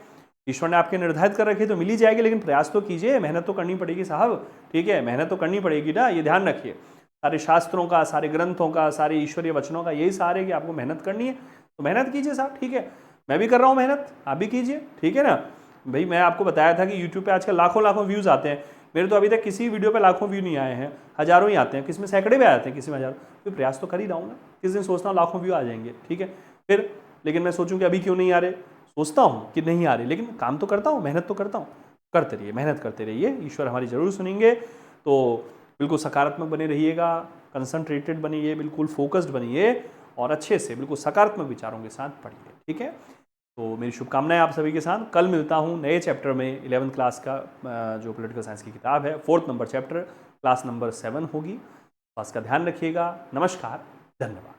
ईश्वर ने आपके निर्धारित कर रखे तो मिल ही जाएगी, लेकिन प्रयास तो कीजिए, मेहनत तो करनी पड़ेगी साहब। ठीक है, मेहनत तो करनी पड़ेगी ना, ये ध्यान रखिए। सारे शास्त्रों का, सारे ग्रंथों का, सारे ईश्वरीय वचनों का यही सार है कि आपको मेहनत करनी है, तो मेहनत कीजिए साहब। ठीक है, मैं भी कर रहा हूँ मेहनत, आप भी कीजिए। ठीक है ना भाई, मैं आपको बताया था कि यूट्यूब पे आजकल लाखों लाखों व्यूज़ आते हैं, मेरे तो अभी तक किसी वीडियो पे लाखों व्यू नहीं आए हैं, हज़ारों ही आते हैं, किसी में सैकड़े भी आते हैं, किसी में हज़ारों। तो प्रयास तो कर ही रहा हूँ ना, किस दिन सोचता हूँ लाखों व्यू आ जाएंगे। ठीक है, फिर लेकिन मैं सोचूं कि अभी क्यों नहीं आ रहे, सोचता हूँ कि नहीं आ रहे, लेकिन काम तो करता हूँ, मेहनत तो करता हूँ। करते रहिए, मेहनत करते रहिए, ईश्वर हमारी जरूर सुनेंगे। तो बिल्कुल सकारात्मक बने रहिएगा, कंसंट्रेटेड बनिए, बिल्कुल फोकस्ड बनिए और अच्छे से बिल्कुल सकारात्मक विचारों के साथ पढ़िए। ठीक है, तो मेरी शुभकामनाएं आप सभी के साथ। कल मिलता हूं नए चैप्टर में, 11th क्लास का जो पॉलिटिकल साइंस की किताब है, 4th number chapter, class number 7 होगी। तो इसका ध्यान रखिएगा। नमस्कार, धन्यवाद।